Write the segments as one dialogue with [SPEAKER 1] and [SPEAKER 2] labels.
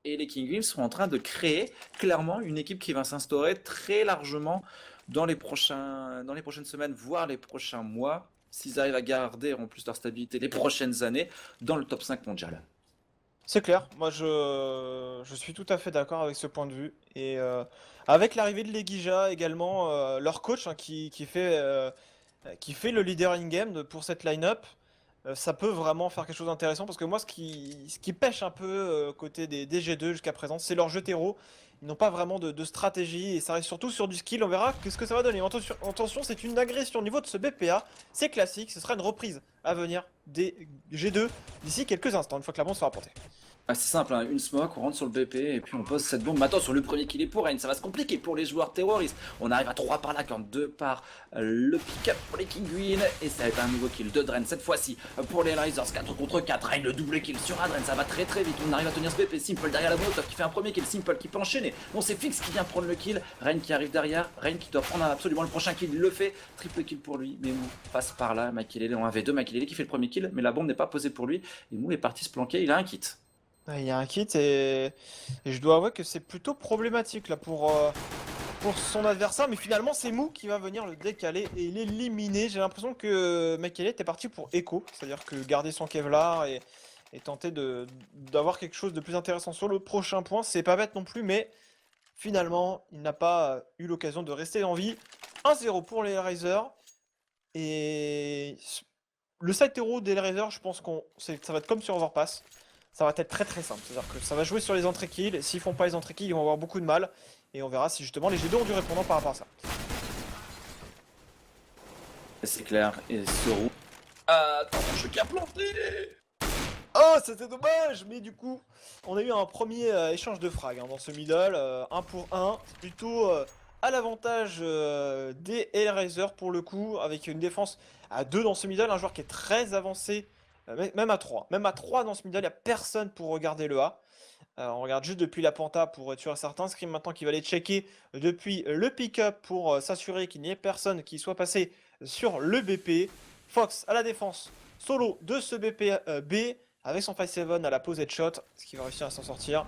[SPEAKER 1] et les Kingwins sont en train de créer clairement une équipe qui va s'instaurer très largement dans les prochaines semaines, voire les prochains mois, s'ils arrivent à garder en plus leur stabilité les prochaines années dans le top 5 mondial.
[SPEAKER 2] C'est clair, moi je suis tout à fait d'accord avec ce point de vue. Et avec l'arrivée de Leguija également, leur coach hein, qui fait le leader in-game pour cette line-up, ça peut vraiment faire quelque chose d'intéressant parce que moi ce qui pêche un peu côté des G2 jusqu'à présent, c'est leur jeu terreau. Ils n'ont pas vraiment de stratégie et ça reste surtout sur du skill. On verra ce que ça va donner. Attention, c'est une agression au niveau de ce BPA. C'est classique, ce sera une reprise à venir des G2 d'ici quelques instants, une fois que la bombe sera portée.
[SPEAKER 1] Ah, c'est simple, hein, une smoke, on rentre sur le BP et puis on pose cette bombe. Mais attends, sur le premier kill est pour Rain, ça va se compliquer pour les joueurs terroristes. On arrive à 3 par la quand 2 par le pick-up pour les Kingwin. Et ça va être un nouveau kill de Dren cette fois-ci pour les Risers. 4 contre 4, Rain le double kill sur Adren, ça va très très vite. On arrive à tenir ce BP. Simple derrière la Molotov qui fait un premier kill, Simple qui peut enchaîner. Non, c'est Fix qui vient prendre le kill. Rain qui arrive derrière, Rain qui doit prendre absolument le prochain kill, il le fait. Triple kill pour lui, mais Mou passe par là. Makelele en 1v2, Makelele qui fait le premier kill, mais la bombe n'est pas posée pour lui. Et Mou est parti se planquer, il a un kit.
[SPEAKER 2] Ouais, il y a un kit et je dois avouer que c'est plutôt problématique là pour son adversaire, mais finalement c'est Mou qui va venir le décaler et l'éliminer. J'ai l'impression que Mekele était parti pour Echo, c'est-à-dire que garder son Kevlar et tenter d'avoir quelque chose de plus intéressant sur le prochain point, c'est pas bête non plus, mais finalement il n'a pas eu l'occasion de rester en vie. 1-0 pour les Razers et le side hero des Razers, je pense ça va être comme sur Overpass. Ça va être très très simple, c'est-à-dire que ça va jouer sur les entrées kills, s'ils font pas les entrées kills, ils vont avoir beaucoup de mal, et on verra si justement les G2 ont du répondant par rapport à ça.
[SPEAKER 1] C'est clair, et ce roux. Attends, je suis planté.
[SPEAKER 2] Oh, c'était dommage, mais du coup, on a eu un premier échange de frags hein, dans ce middle, 1 pour 1, plutôt à l'avantage des Hellraiser pour le coup, avec une défense à 2 dans ce middle, un joueur qui est très avancé, même à 3. Même à 3 dans ce middle, il n'y a personne pour regarder le A. On regarde juste depuis la Panta pour être sûr et certain. Scream maintenant qui va aller checker depuis le pick-up pour s'assurer qu'il n'y ait personne qui soit passé sur le BP. Fox à la défense, solo de ce BP B avec son 5-7 à la pose headshot. Est-ce qu'il va réussir à s'en sortir?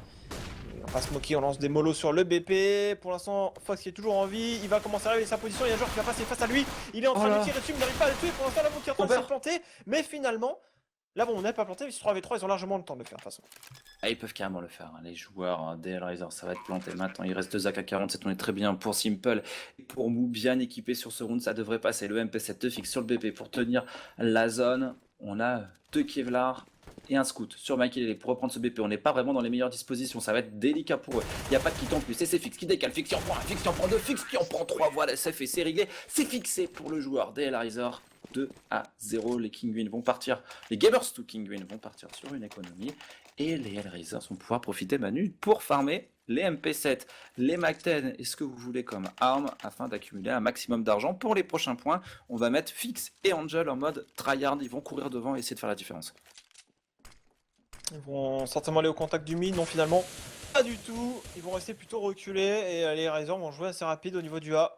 [SPEAKER 2] Et on va se moquer, on lance des molos sur le BP. Pour l'instant, Fox qui est toujours en vie. Il va commencer à arriver sa position. Il y a un joueur qui va passer face à lui. Il est en
[SPEAKER 1] Oh
[SPEAKER 2] train de
[SPEAKER 1] là,
[SPEAKER 2] lui tirer dessus, mais il n'arrive pas à le tuer. Pour l'instant, la bombe qui est en train
[SPEAKER 1] on
[SPEAKER 2] de se
[SPEAKER 1] perd.
[SPEAKER 2] planter. Mais finalement, là, bon, on n'est pas planté, mais 3v3, ils ont largement le temps de le faire de toute façon.
[SPEAKER 1] Ah, ils peuvent carrément le faire, hein. Les joueurs DL Riser, ça va être planté maintenant. Il reste 2 AK-47, on est très bien pour Simple. Et pour Mou, bien équipé sur ce round, ça devrait passer. Le MP7 te fixe sur le BP pour tenir la zone. On a 2 Kevlar et un scout sur Makelele pour reprendre ce BP. On n'est pas vraiment dans les meilleures dispositions, ça va être délicat pour eux. Il n'y a pas de kit en plus, et c'est Fix qui décale. Fix qui en prend un, Fix qui en prend deux, Fix qui en prend trois. Voilà, ça fait, c'est réglé. C'est fixé pour le joueur DL Riser. 2-0, les Kingwin vont partir, les Gamers to Kingwin vont partir sur une économie et les Hellraisers vont pouvoir profiter Manu pour farmer les MP7, les Mac-10 et ce que vous voulez comme arme afin d'accumuler un maximum d'argent. Pour les prochains points, on va mettre Fix et Angel en mode tryhard, ils vont courir devant et essayer de faire la différence.
[SPEAKER 2] Ils vont certainement aller au contact du mid, non finalement pas du tout. Ils vont rester plutôt reculés et les Razors vont jouer assez rapide au niveau du A.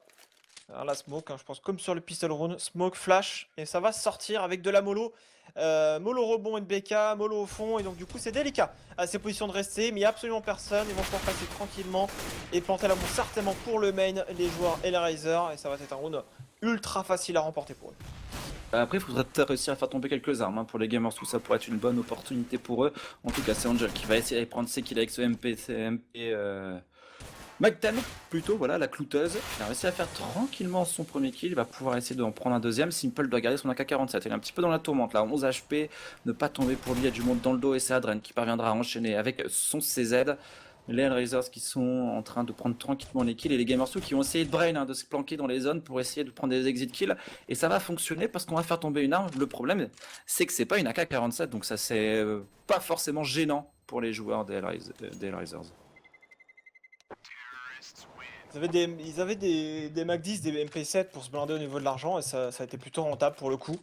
[SPEAKER 2] Alors la smoke, hein, je pense comme sur le pistol round, smoke flash et ça va sortir avec de la mollo. Mollo rebond NBK, mollo au fond et donc du coup c'est délicat à ces positions de rester mais il n'y a absolument personne. Ils vont pouvoir passer tranquillement et planter la bombe certainement pour le main, les joueurs et les Riser et ça va être un round ultra facile à remporter pour eux.
[SPEAKER 1] Après, il faudra peut-être réussir à faire tomber quelques armes hein, pour les gamers, tout ça pourrait être une bonne opportunité pour eux. En tout cas, c'est Angel qui va essayer de prendre ses kills avec ce MP, Magdan, plutôt, voilà, la clouteuse. Il a réussi à faire tranquillement son premier kill. Il va pouvoir essayer d'en prendre un deuxième. Simple doit garder son AK-47. Il est un petit peu dans la tourmente là, 11 HP. Ne pas tomber pour lui, il y a du monde dans le dos et c'est Adren qui parviendra à enchaîner avec son CZ. Les Hellraisers qui sont en train de prendre tranquillement les kills et les Gamers qui ont essayé de brain, hein, de se planquer dans les zones pour essayer de prendre des exit kills. Et ça va fonctionner parce qu'on va faire tomber une arme. Le problème, c'est que c'est pas une AK-47, donc ça c'est pas forcément gênant pour les joueurs des Hellraisers.
[SPEAKER 2] Ils avaient des Mac 10, des MP7 pour se blinder au niveau de l'argent et ça a été plutôt rentable pour le coup.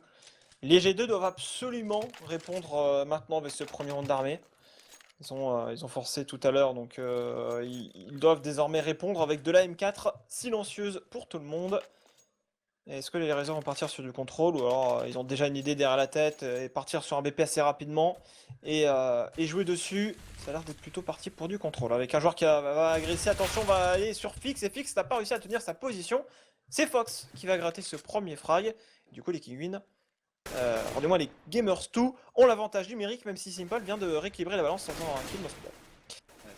[SPEAKER 2] Les G2 doivent absolument répondre maintenant avec ce premier round d'armée. Ils ont forcé tout à l'heure, donc ils doivent désormais répondre avec de la M4 silencieuse pour tout le monde. Est-ce que les Razors vont partir sur du contrôle ou alors ils ont déjà une idée derrière la tête et partir sur un BP assez rapidement et jouer dessus? Ça a l'air d'être plutôt parti pour du contrôle. Avec un joueur qui va agresser, attention, va aller sur Fix et Fix n'a pas réussi à tenir sa position. C'est Fox qui va gratter ce premier frag. Du coup, les Kinguin, rendez-moi les Gamers 2 ont l'avantage numérique, même si Simple vient de rééquilibrer la balance en faisant un kill dans ce duel.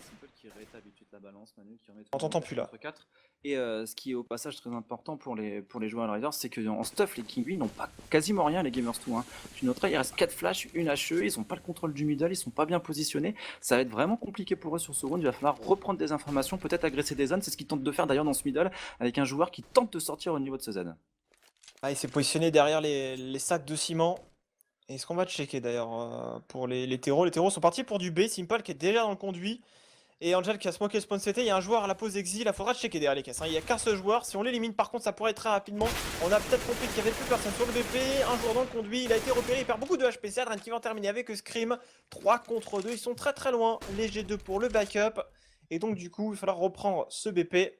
[SPEAKER 1] Simple qui rétablit toute la balance, Manu qui remet tout
[SPEAKER 2] On
[SPEAKER 1] le monde
[SPEAKER 2] t'entend plus là.
[SPEAKER 1] contre 4. Et ce qui est au passage très important pour les joueurs Riders, c'est qu'en stuff, les Kinguin n'ont pas quasiment rien, les Gamers 2. Hein. Tu noteras, il reste 4 flashs, une HE, ils n'ont pas le contrôle du middle, ils sont pas bien positionnés. Ça va être vraiment compliqué pour eux sur ce round. Il va falloir reprendre des informations, peut-être agresser des zones. C'est ce qu'ils tentent de faire d'ailleurs dans ce middle, avec un joueur qui tente de sortir au niveau de ce Z.
[SPEAKER 2] Ah, il s'est positionné derrière les sacs de ciment. Est-ce qu'on va checker d'ailleurs pour les terreaux? Les terreaux sont partis pour du B. Simple qui est déjà dans le conduit. Et Angel qui a smoké le spawn CT. Il y a un joueur à la pause exil. Il faudra checker derrière les caisses. Hein. Il n'y a qu'un seul joueur. Si on l'élimine, par contre, ça pourrait être très rapidement. On a peut-être compris qu'il n'y avait plus personne sur le BP. Un joueur dans le conduit. Il a été repéré. Il perd beaucoup de HPC. Adren qui va en terminer avec Scream. 3 contre 2. Ils sont très très loin. Les G2 pour le backup. Et donc, du coup, il va falloir reprendre ce BP.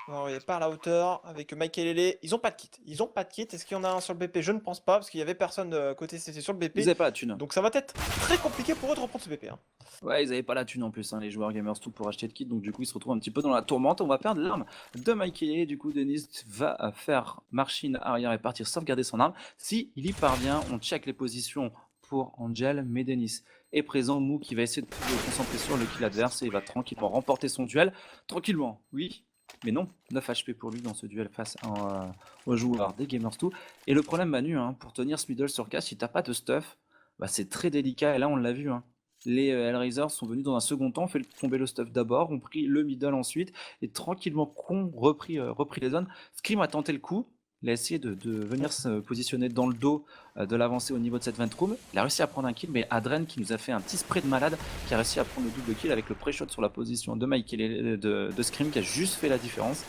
[SPEAKER 2] On va par la hauteur avec Michael Lele. Ils ont pas de kit. Ils ont pas de kit. Est-ce qu'il y en a un sur le BP? Je ne pense pas parce qu'il y avait personne côté CC sur le BP.
[SPEAKER 1] Ils n'avaient pas la thune.
[SPEAKER 2] Donc ça va être très compliqué pour eux de reprendre ce BP. Hein.
[SPEAKER 1] Ouais, ils n'avaient pas la thune en plus, hein, les joueurs Gamers tout pour acheter de kit, donc du coup ils se retrouvent un petit peu dans la tourmente. On va perdre l'arme de Michael, du coup Denis va faire machine arrière et partir sauvegarder son arme. Si il y parvient, on check les positions pour Angel, mais Denis est présent. Mou qui va essayer de se concentrer sur le kill adverse et il va tranquillement remporter son duel. Tranquillement, oui, mais non, 9 HP pour lui dans ce duel face aux joueurs des Gamers 2. Et le problème Manu, hein, pour tenir ce middle sur casse, si t'as pas de stuff, bah, c'est très délicat et là on l'a vu. Hein. Les Hellraisers sont venus dans un second temps, fait tomber le stuff d'abord, ont pris le middle ensuite, et tranquillement qu'ont repris les zones. Scream a tenté le coup, il a essayé de venir se positionner dans le dos de l'avancée au niveau de cette vent room. Il a réussi à prendre un kill, mais Adren qui nous a fait un petit spray de malade, qui a réussi à prendre le double kill avec le pré-shot sur la position de Michael et de Scream, qui a juste fait la différence.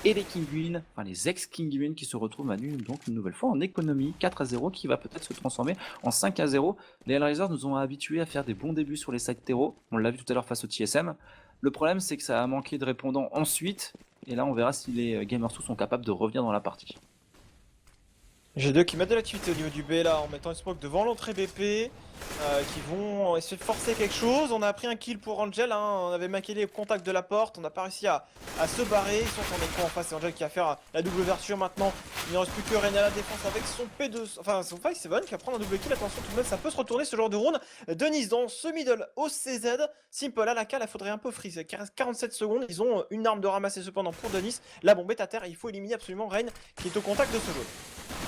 [SPEAKER 1] Et les Kinguin, enfin les ex-Kinguin qui se retrouvent Manu donc une nouvelle fois en économie 4-0 qui va peut-être se transformer en 5-0. Les Hellraisers nous ont habitués à faire des bons débuts sur les sites terreaux, on l'a vu tout à l'heure face au TSM. Le problème c'est que ça a manqué de répondants ensuite, et là on verra si les Gamers 2 sont capables de revenir dans la partie.
[SPEAKER 2] G2 qui mettent de l'activité au niveau du B là en mettant une smoke devant l'entrée BP qui vont essayer de forcer quelque chose. On a pris un kill pour Angel, hein. On avait maquillé au contact de la porte, on n'a pas réussi à se barrer. Ils sont en écran en face, c'est Angel qui va faire la double ouverture maintenant. Il ne reste plus que Rain à la défense avec son P2, enfin son 5-7 qui va prendre un double kill. Attention tout de même, ça peut se retourner ce genre de round. Denis dans ce middle au CZ. Simple à la cale, il faudrait un peu freeze. Il reste 47 secondes, ils ont une arme de ramasser cependant pour Denis. La bombe est à terre et il faut éliminer absolument Rain qui est au contact de ce jeu.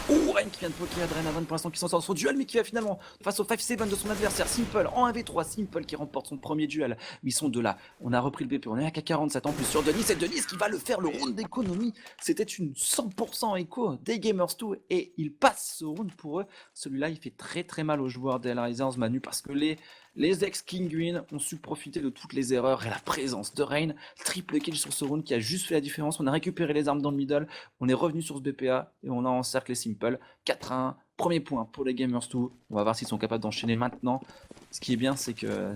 [SPEAKER 1] Oh, Rain qui vient de poker Adren Adren pour l'instant qui s'en sort de son duel, mais qui va finalement face au 5-7 de son adversaire Simple en 1v3. Simple qui remporte son premier duel. Mais ils sont deux là. On a repris le BP, on est à 47 en plus sur Denis. Et Denis qui va le faire le round d'économie. C'était une 100% écho des Gamers 2 et il passe ce round pour eux. Celui-là, il fait très très mal aux joueurs des Hellraisers Manu parce que les ex-Kinguin ont su profiter de toutes les erreurs et la présence de Rain. Triple kill sur ce round qui a juste fait la différence. On a récupéré les armes dans le middle. On est revenu sur ce BPA et on a encerclé Simple. 4-1. Premier point pour les Gamers 2. On va voir s'ils sont capables d'enchaîner maintenant. Ce qui est bien, c'est que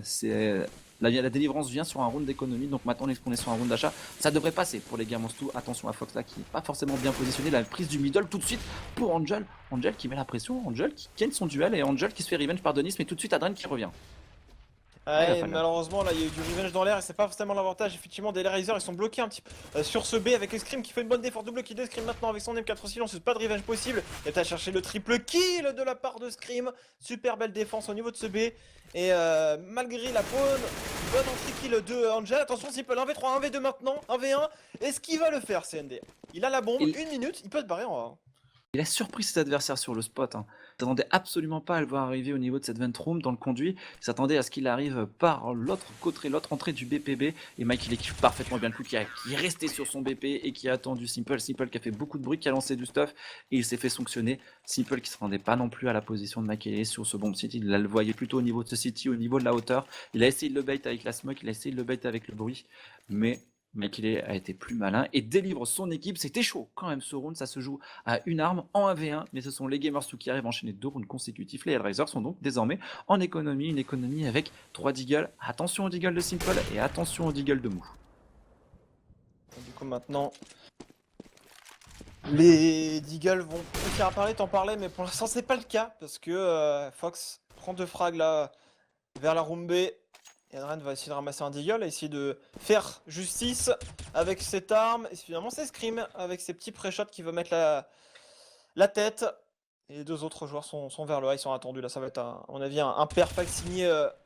[SPEAKER 1] la délivrance vient sur un round d'économie. Donc maintenant qu'on est sur un round d'achat, ça devrait passer pour les Gamers 2. Attention à Fox là qui n'est pas forcément bien positionné. La prise du middle tout de suite pour Angel. Angel qui met la pression. Angel qui gagne son duel et Angel qui se fait revenge par Denis. Mais tout de suite Adren qui revient.
[SPEAKER 2] Ouais, malheureusement là il y a eu du revenge dans l'air et c'est pas forcément l'avantage effectivement des Hellraisers. Ils sont bloqués un petit peu sur ce B avec Scream qui fait une bonne défense, double kill de Scream maintenant avec son M4 silence, pas de revenge possible. Il est à chercher le triple kill de la part de Scream. Super belle défense au niveau de ce B. Et malgré la bonne entrée kill de Angel, attention Simple 1v3, 1v2 maintenant, 1v1. Est-ce qu'il va le faire CND? Il a la bombe, une minute, il peut se barrer en 1.
[SPEAKER 1] Il a surpris ses adversaires sur le spot. Hein. Il ne s'attendait absolument pas à le voir arriver au niveau de cette vent room dans le conduit. Il s'attendait à ce qu'il arrive par l'autre côté, l'autre entrée du BPB. Et Mike, il équipe parfaitement bien le coup, qui est resté sur son BP et qui a attendu Simple. Simple qui a fait beaucoup de bruit, qui a lancé du stuff et il s'est fait sanctionner. Simple qui ne se rendait pas non plus à la position de Mike sur ce bomb city. Il le voyait plutôt au niveau de ce city, au niveau de la hauteur. Il a essayé de le bait avec la smoke, il a essayé de le bait avec le bruit. Mais Mekile a été plus malin et délivre son équipe. C'était chaud quand même ce round, ça se joue à une arme en 1v1, mais ce sont les Gamers qui arrivent à enchaîner 2 rounds consécutifs. Les Hellraisers sont donc désormais en économie, une économie avec 3 deagles. Attention au deagle de Simple et attention au deagle de Mou.
[SPEAKER 2] Du coup maintenant, Les Deagles vont réussir à parler, t'en parlais, mais pour l'instant c'est pas le cas parce que Fox prend 2 frags là vers la room B. Et Adren va essayer de ramasser un Deagle et essayer de faire justice avec cette arme. Et finalement c'est Scream avec ses petits pré-shots qui va mettre la tête. Et les 2 autres joueurs sont vers le A, ils sont attendus. Là ça va être à mon avis un perfect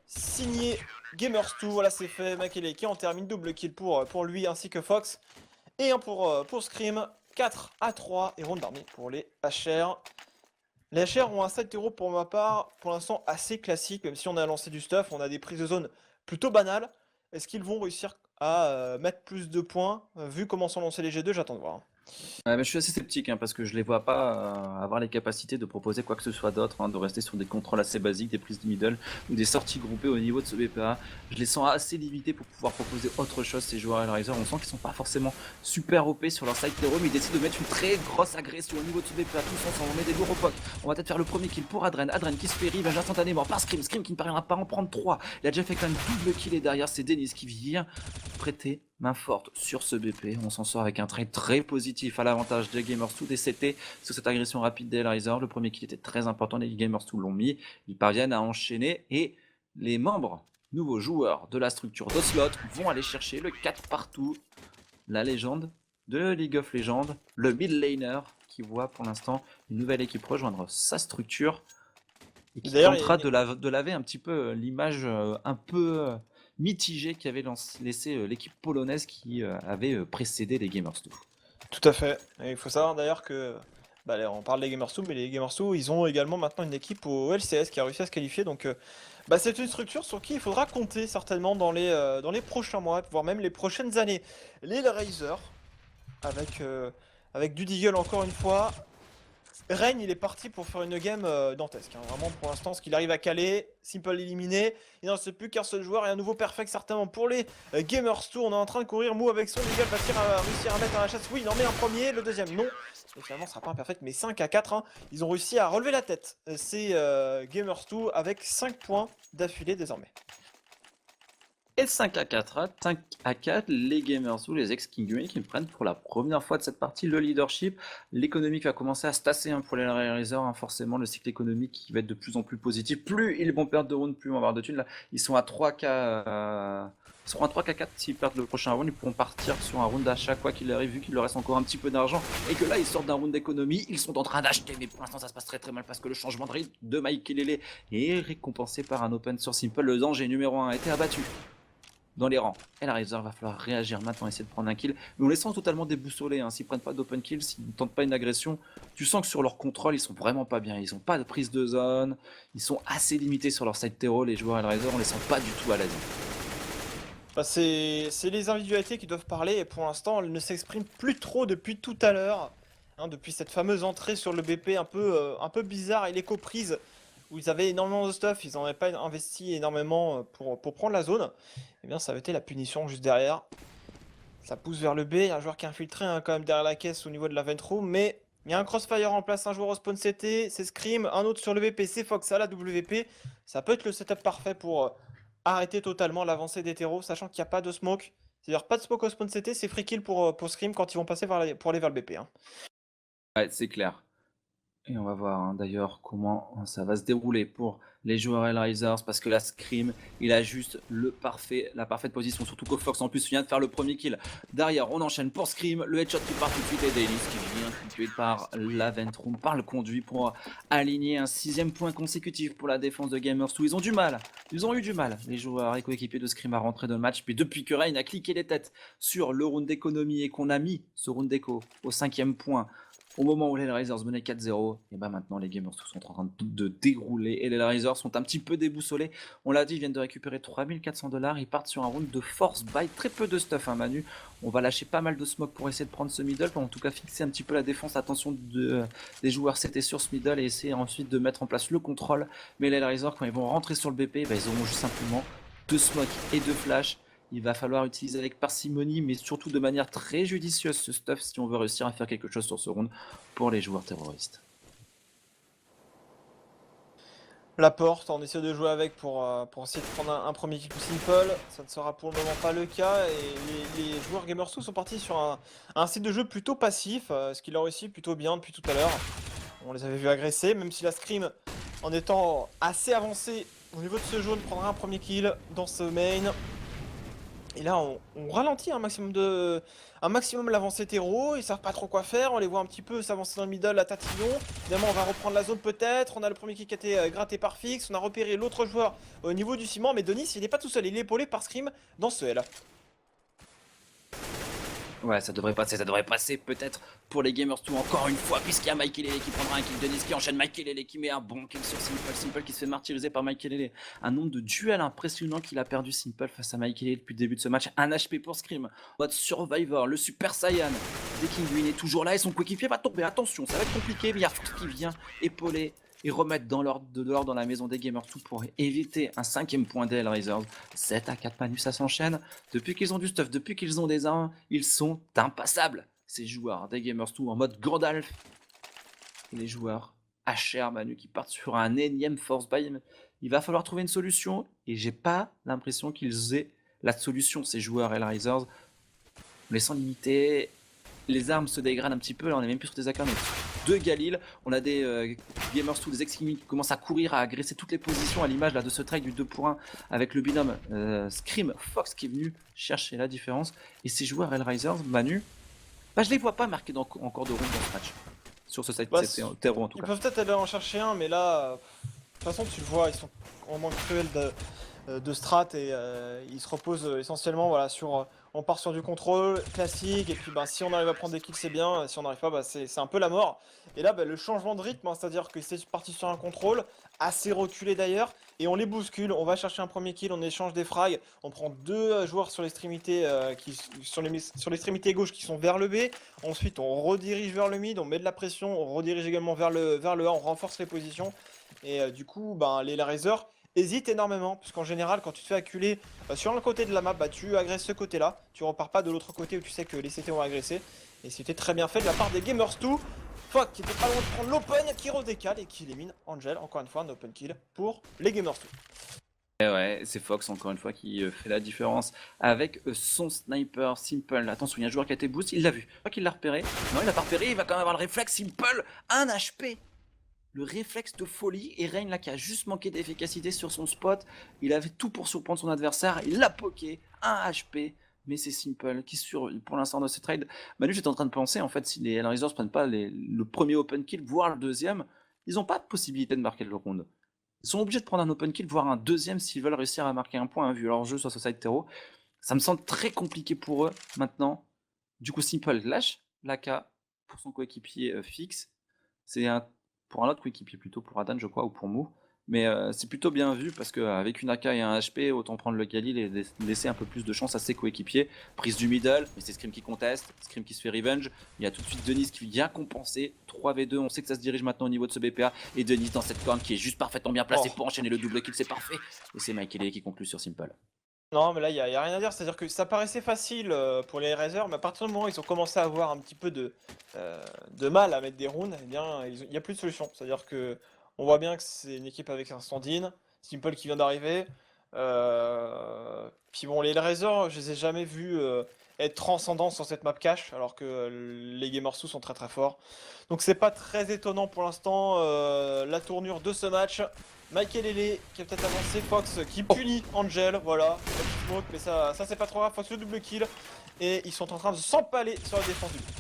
[SPEAKER 2] signé Gamers2. Voilà c'est fait, Makeleke on termine double kill pour lui ainsi que Fox. Et un pour Scream, 4-3 et round d'armée pour les HR. Les HR ont un 7-0 pour ma part, pour l'instant assez classique, même si on a lancé du stuff, on a des prises de zone plutôt banales. Est-ce qu'ils vont réussir à mettre plus de points? Vu comment sont lancés les G2, j'attends de voir.
[SPEAKER 1] Ouais, mais je suis assez sceptique hein, parce que je les vois pas avoir les capacités de proposer quoi que ce soit d'autre, hein, de rester sur des contrôles assez basiques, des prises de middle ou des sorties groupées au niveau de ce BPA. Je les sens assez limités pour pouvoir proposer autre chose ces joueurs Hellraiser. On sent qu'ils sont pas forcément super OP sur leur side hero, mais ils décident de mettre une très grosse agression au niveau de ce BPA. Tous ensemble, on met des lourds au poc. On va peut-être faire le premier kill pour Adren. Adren qui se fait rive instantanément par Scream. Scream qui ne parviendra pas à en prendre 3. Il a déjà fait quand même double kill et derrière c'est Denis qui vient prêter main forte sur ce BP. On s'en sort avec un trait très positif à l'avantage des Gamers2 des CT sur cette agression rapide des Hellraiser. Le premier kill était très important, les Gamers2 l'ont mis. Ils parviennent à enchaîner et les membres, nouveaux joueurs de la structure d'Oslot vont aller chercher le 4 partout. La légende de League of Legends, le mid laner qui voit pour l'instant une nouvelle équipe rejoindre sa structure et qui
[SPEAKER 2] D'ailleurs,
[SPEAKER 1] tentera de laver un petit peu l'image un peu mitigée qu'avait laissé l'équipe polonaise qui avait précédé les Gamers2.
[SPEAKER 2] tout à fait. Et il faut savoir d'ailleurs que, bah, là, on parle des Gamers2, mais les Gamers2, ils ont également maintenant une équipe au LCS qui a réussi à se qualifier. Donc, bah, c'est une structure sur qui il faudra compter certainement dans les prochains mois, voire même les prochaines années. Les Hellraiser, avec du Deagle encore une fois. Reign, il est parti pour faire une game dantesque, hein. Vraiment, pour l'instant, ce qu'il arrive à caler, Simple éliminé. Il n'en reste plus qu'un seul joueur et un nouveau perfect certainement pour les Gamers Tour. On est en train de courir. Mou avec son Deagle va-t-il réussir à mettre un chasse? Oui, il en met un premier, le deuxième non. Et finalement, ce sera pas un perfect, mais 5-4, hein. Ils ont réussi à relever la tête. Ces Gamers Tour avec 5 points d'affilée désormais.
[SPEAKER 1] Et 5-4, les Gamers ou les ex-Kingway qui prennent pour la première fois de cette partie le leadership. L'économique va commencer à se tasser hein, pour les Hellraiser, hein, forcément le cycle économique qui va être de plus en plus positif. Plus ils vont perdre de rounds, plus ils vont avoir de thunes. Là, ils sont à 3K, ils seront à 3K4 s'ils perdent le prochain round. Ils pourront partir sur un round d'achat quoi qu'il arrive, vu qu'il leur reste encore un petit peu d'argent. Et que là, ils sortent d'un round d'économie. Ils sont en train d'acheter, mais pour l'instant, ça se passe très très mal parce que le changement de rythme de Mike Lele est récompensé par un open sur Simple. Le danger numéro 1 a été abattu dans les rangs. Hellraiser va falloir réagir maintenant, essayer de prendre un kill. Mais on les sent totalement déboussolés. Hein. S'ils prennent pas d'open kill, s'ils ne tentent pas une agression, tu sens que sur leur contrôle, ils sont vraiment pas bien. Ils ont pas de prise de zone. Ils sont assez limités sur leur side terreau. Les joueurs Hellraiser, on les sent pas du tout à l'aise.
[SPEAKER 2] Bah, c'est les individualités qui doivent parler et pour l'instant elles ne s'expriment plus trop depuis tout à l'heure, hein, depuis cette fameuse entrée sur le BP un peu bizarre et l'éco-prise où ils avaient énormément de stuff, ils n'en avaient pas investi énormément pour prendre la zone. Et bien ça avait été la punition juste derrière. Ça pousse vers le B, il y a un joueur qui est infiltré hein, quand même derrière la caisse au niveau de la vent room, mais il y a un crossfire en place, un joueur au spawn CT, c'est Scream, un autre sur le BP, c'est Fox à la WP. Ça peut être le setup parfait pour arrêter totalement l'avancée d'Hétéro, sachant qu'il n'y a pas de smoke. C'est-à-dire pas de smoke au spawn CT, c'est free kill pour Scream quand ils vont passer pour aller vers le BP, hein.
[SPEAKER 1] Ouais, c'est clair. Et on va voir hein, d'ailleurs comment ça va se dérouler pour les joueurs Hellraisers parce que la Scream, il a juste la parfaite position, surtout que Fox en plus vient de faire le premier kill. Derrière, on enchaîne pour Scream, le headshot qui part tout de suite et Dailies qui vient tué par la Ventroom, par le conduit pour aligner un 6ème point consécutif pour la défense de Gamers2. Ils ont du mal, ils ont eu du mal, les joueurs et coéquipiers de Scream à rentrer dans le match. Puis depuis que Reign a cliqué les têtes sur le round d'économie et qu'on a mis ce round d'éco au 5ème point, au moment où les Hellraisers menaient 4-0, et bah maintenant les Gamers sont en train de dérouler et les Hellraisers sont un petit peu déboussolés. On l'a dit, ils viennent de récupérer 3400$, ils partent sur un round de force buy, très peu de stuff hein, Manu. On va lâcher pas mal de smoke pour essayer de prendre ce middle, pour en tout cas fixer un petit peu la défense, attention des joueurs c'était sur ce middle et essayer ensuite de mettre en place le contrôle. Mais les Hellraisers quand ils vont rentrer sur le BP, bah, ils auront juste simplement 2 smoke et 2 flash. Il va falloir utiliser avec parcimonie, mais surtout de manière très judicieuse ce stuff si on veut réussir à faire quelque chose sur ce round pour les joueurs terroristes.
[SPEAKER 2] la porte, on essaie de jouer avec pour essayer de prendre un premier kill simple. Ça ne sera pour le moment pas le cas et les joueurs Gamers2 sont partis sur un style de jeu plutôt passif, ce qui leur réussit plutôt bien depuis tout à l'heure. On les avait vus agresser, même si la scrim, en étant assez avancée au niveau de ce jaune, prendra un premier kill dans ce main. Et là, on ralentit un maximum l'avancée terreau, ils savent pas trop quoi faire, on les voit un petit peu s'avancer dans le middle, la tatillon. Évidemment, on va reprendre la zone peut-être, on a le premier kill qui a été gratté par Fix, on a repéré l'autre joueur au niveau du ciment, mais Denis, il est pas tout seul, il est épaulé par Scream dans ce L.
[SPEAKER 1] Ouais, ça devrait passer peut-être pour les Gamers 2 encore une fois, puisqu'il y a Michael qui prendra un kill de Denis qui enchaîne Michael qui met un bon kill sur Simple. Simple qui se fait martyriser par Michael. Un nombre de duels impressionnant qu'il a perdu Simple face à Michael depuis le début de ce match. Un HP pour Scream, mode Survivor, le Super Saiyan. Dès Kinguin est toujours là et son coéquipier va tomber. Attention, ça va être compliqué, mais il y a Fox qui vient épauler et remettre de l'ordre dans la maison des Gamers 2 pour éviter un 5ème point des Hellraisers. 7 à 4 manus, ça s'enchaîne. Depuis qu'ils ont du stuff, depuis qu'ils ont des armes, ils sont impassables. Ces joueurs des Gamers 2 en mode Gandalf. Et les joueurs HR Manu qui partent sur un énième force buy. Il va falloir trouver une solution et j'ai pas l'impression qu'ils aient la solution, ces joueurs Hellraisers. Laissant limiter, les armes se dégradent un petit peu, là on est même plus sur des AK, mais de Galil, on a des Gamers 2, des ex-Kimi qui commencent à courir, à agresser toutes les positions à l'image là de ce trade du 2 pour 1 avec le binôme Scream Fox qui est venu chercher la différence. Et ces joueurs Hellraisers, Manu, bah, je les vois pas marquer encore de round dans ce match. Sur ce site
[SPEAKER 2] Bah,
[SPEAKER 1] terreau en tout
[SPEAKER 2] Ils
[SPEAKER 1] cas.
[SPEAKER 2] peuvent peut-être aller en chercher un, mais là, de toute façon, tu le vois, ils sont en manque cruel de strat et ils se reposent essentiellement voilà, sur. On part sur du contrôle classique et puis bah, si on arrive à prendre des kills c'est bien, si on n'arrive pas bah, c'est un peu la mort. Et là bah, le changement de rythme, hein, c'est-à-dire que c'est parti sur un contrôle, assez reculé d'ailleurs, et on les bouscule, on va chercher un premier kill, on échange des frags, on prend deux joueurs sur l'extrémité sur l'extrémité gauche qui sont vers le B, ensuite on redirige vers le mid, on met de la pression, on redirige également vers le A, on renforce les positions, et du coup bah, les Razors hésite énormément, puisqu'en général, quand tu te fais acculer sur un côté de la map, bah, tu agresses ce côté-là. Tu repars pas de l'autre côté où tu sais que les CT vont agresser. Et c'était très bien fait de la part des Gamers 2. Fuck, qui était pas loin de prendre l'open, qui redécale et qui élimine Angel. Encore une fois, un open kill pour les Gamers 2.
[SPEAKER 1] Et ouais, c'est Fox encore une fois qui fait la différence avec son sniper Simple. Attention, il y a un joueur qui a été boost, il l'a vu. Je crois qu'il l'a repéré. Non, il l'a pas repéré, il va quand même avoir le réflexe Simple. 1 HP. Le réflexe de folie et Rain là qui a juste manqué d'efficacité sur son spot. Il avait tout pour surprendre son adversaire, il l'a poké, 1 HP, mais c'est Simple qui pour l'instant dans ce trade. Manu, j'étais en train de penser en fait si les Hellraisers prennent pas le premier open kill, voire le deuxième, ils n'ont pas de possibilité de marquer le round. Ils sont obligés de prendre un open kill, voire un deuxième s'ils veulent réussir à marquer un point, hein, vu leur jeu sur ce side terreau. Ça me semble très compliqué pour eux maintenant. Du coup, Simple lâche l'AK pour son coéquipier Fix. C'est pour un autre coéquipier plutôt, pour Adan je crois, ou pour Mou. Mais c'est plutôt bien vu parce qu'avec une AK et un HP, autant prendre le Galil et laisser un peu plus de chance à ses coéquipiers. Prise du middle, mais c'est Scream qui conteste, Scream qui se fait revenge. Il y a tout de suite Denis qui vient compenser. 3v2, on sait que ça se dirige maintenant au niveau de ce BPA. Et Denis dans cette corne qui est juste parfaitement bien placé pour enchaîner le double kill, c'est parfait. Et c'est Michael qui conclut sur Simple.
[SPEAKER 2] Non, mais là, il y a rien à dire. C'est-à-dire que ça paraissait facile pour les Razors, mais à partir du moment où ils ont commencé à avoir un petit peu de mal à mettre des runes, eh bien, il n'y a plus de solution. C'est-à-dire que on voit bien que c'est une équipe avec un stand-in, Simple qui vient d'arriver. Puis bon, les Razors, je les ai jamais vus être transcendants sur cette map cache, alors que les Gamers sous sont très très forts. Donc c'est pas très étonnant pour l'instant la tournure de ce match. Michael Lele qui a peut-être avancé, Fox qui punit Angel, voilà, petit smoke, mais ça c'est pas trop grave, Fox le double kill, et ils sont en train de s'empaler sur la défense du but.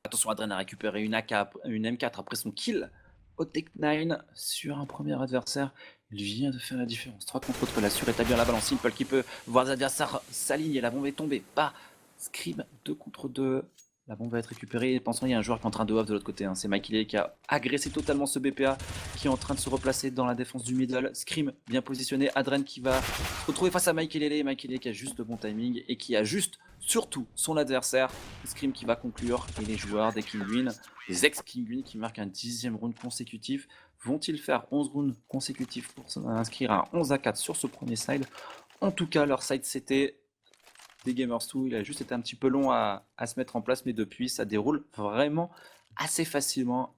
[SPEAKER 1] Attention, Adrien a récupéré une AK, une M4 après son kill au Tech 9 sur un premier adversaire. Il vient de faire la différence. 3 contre 3, la surétablir la balance. Simple qui peut voir les adversaires s'aligner. La bombe est tombée. Pas Scream 2 contre 2. La bombe va être récupérée. Pensons, il y a un joueur qui est en train de off de l'autre côté. Hein. C'est Mikey qui a agressé totalement ce BPA, qui est en train de se replacer dans la défense du middle. Scream bien positionné. Adren qui va se retrouver face à Mikey Lele. Mikey Lele qui a juste le bon timing et qui a juste, surtout, son adversaire. Scream qui va conclure. Et les joueurs des Kinguin, les ex-Kinguin qui marquent un 10e round consécutif. Vont-ils faire 11 rounds consécutifs pour inscrire un 11 à 4 sur ce premier side? En tout cas, leur side c'était des Gamers 2, il a juste été un petit peu long à se mettre en place, mais depuis ça déroule vraiment assez facilement.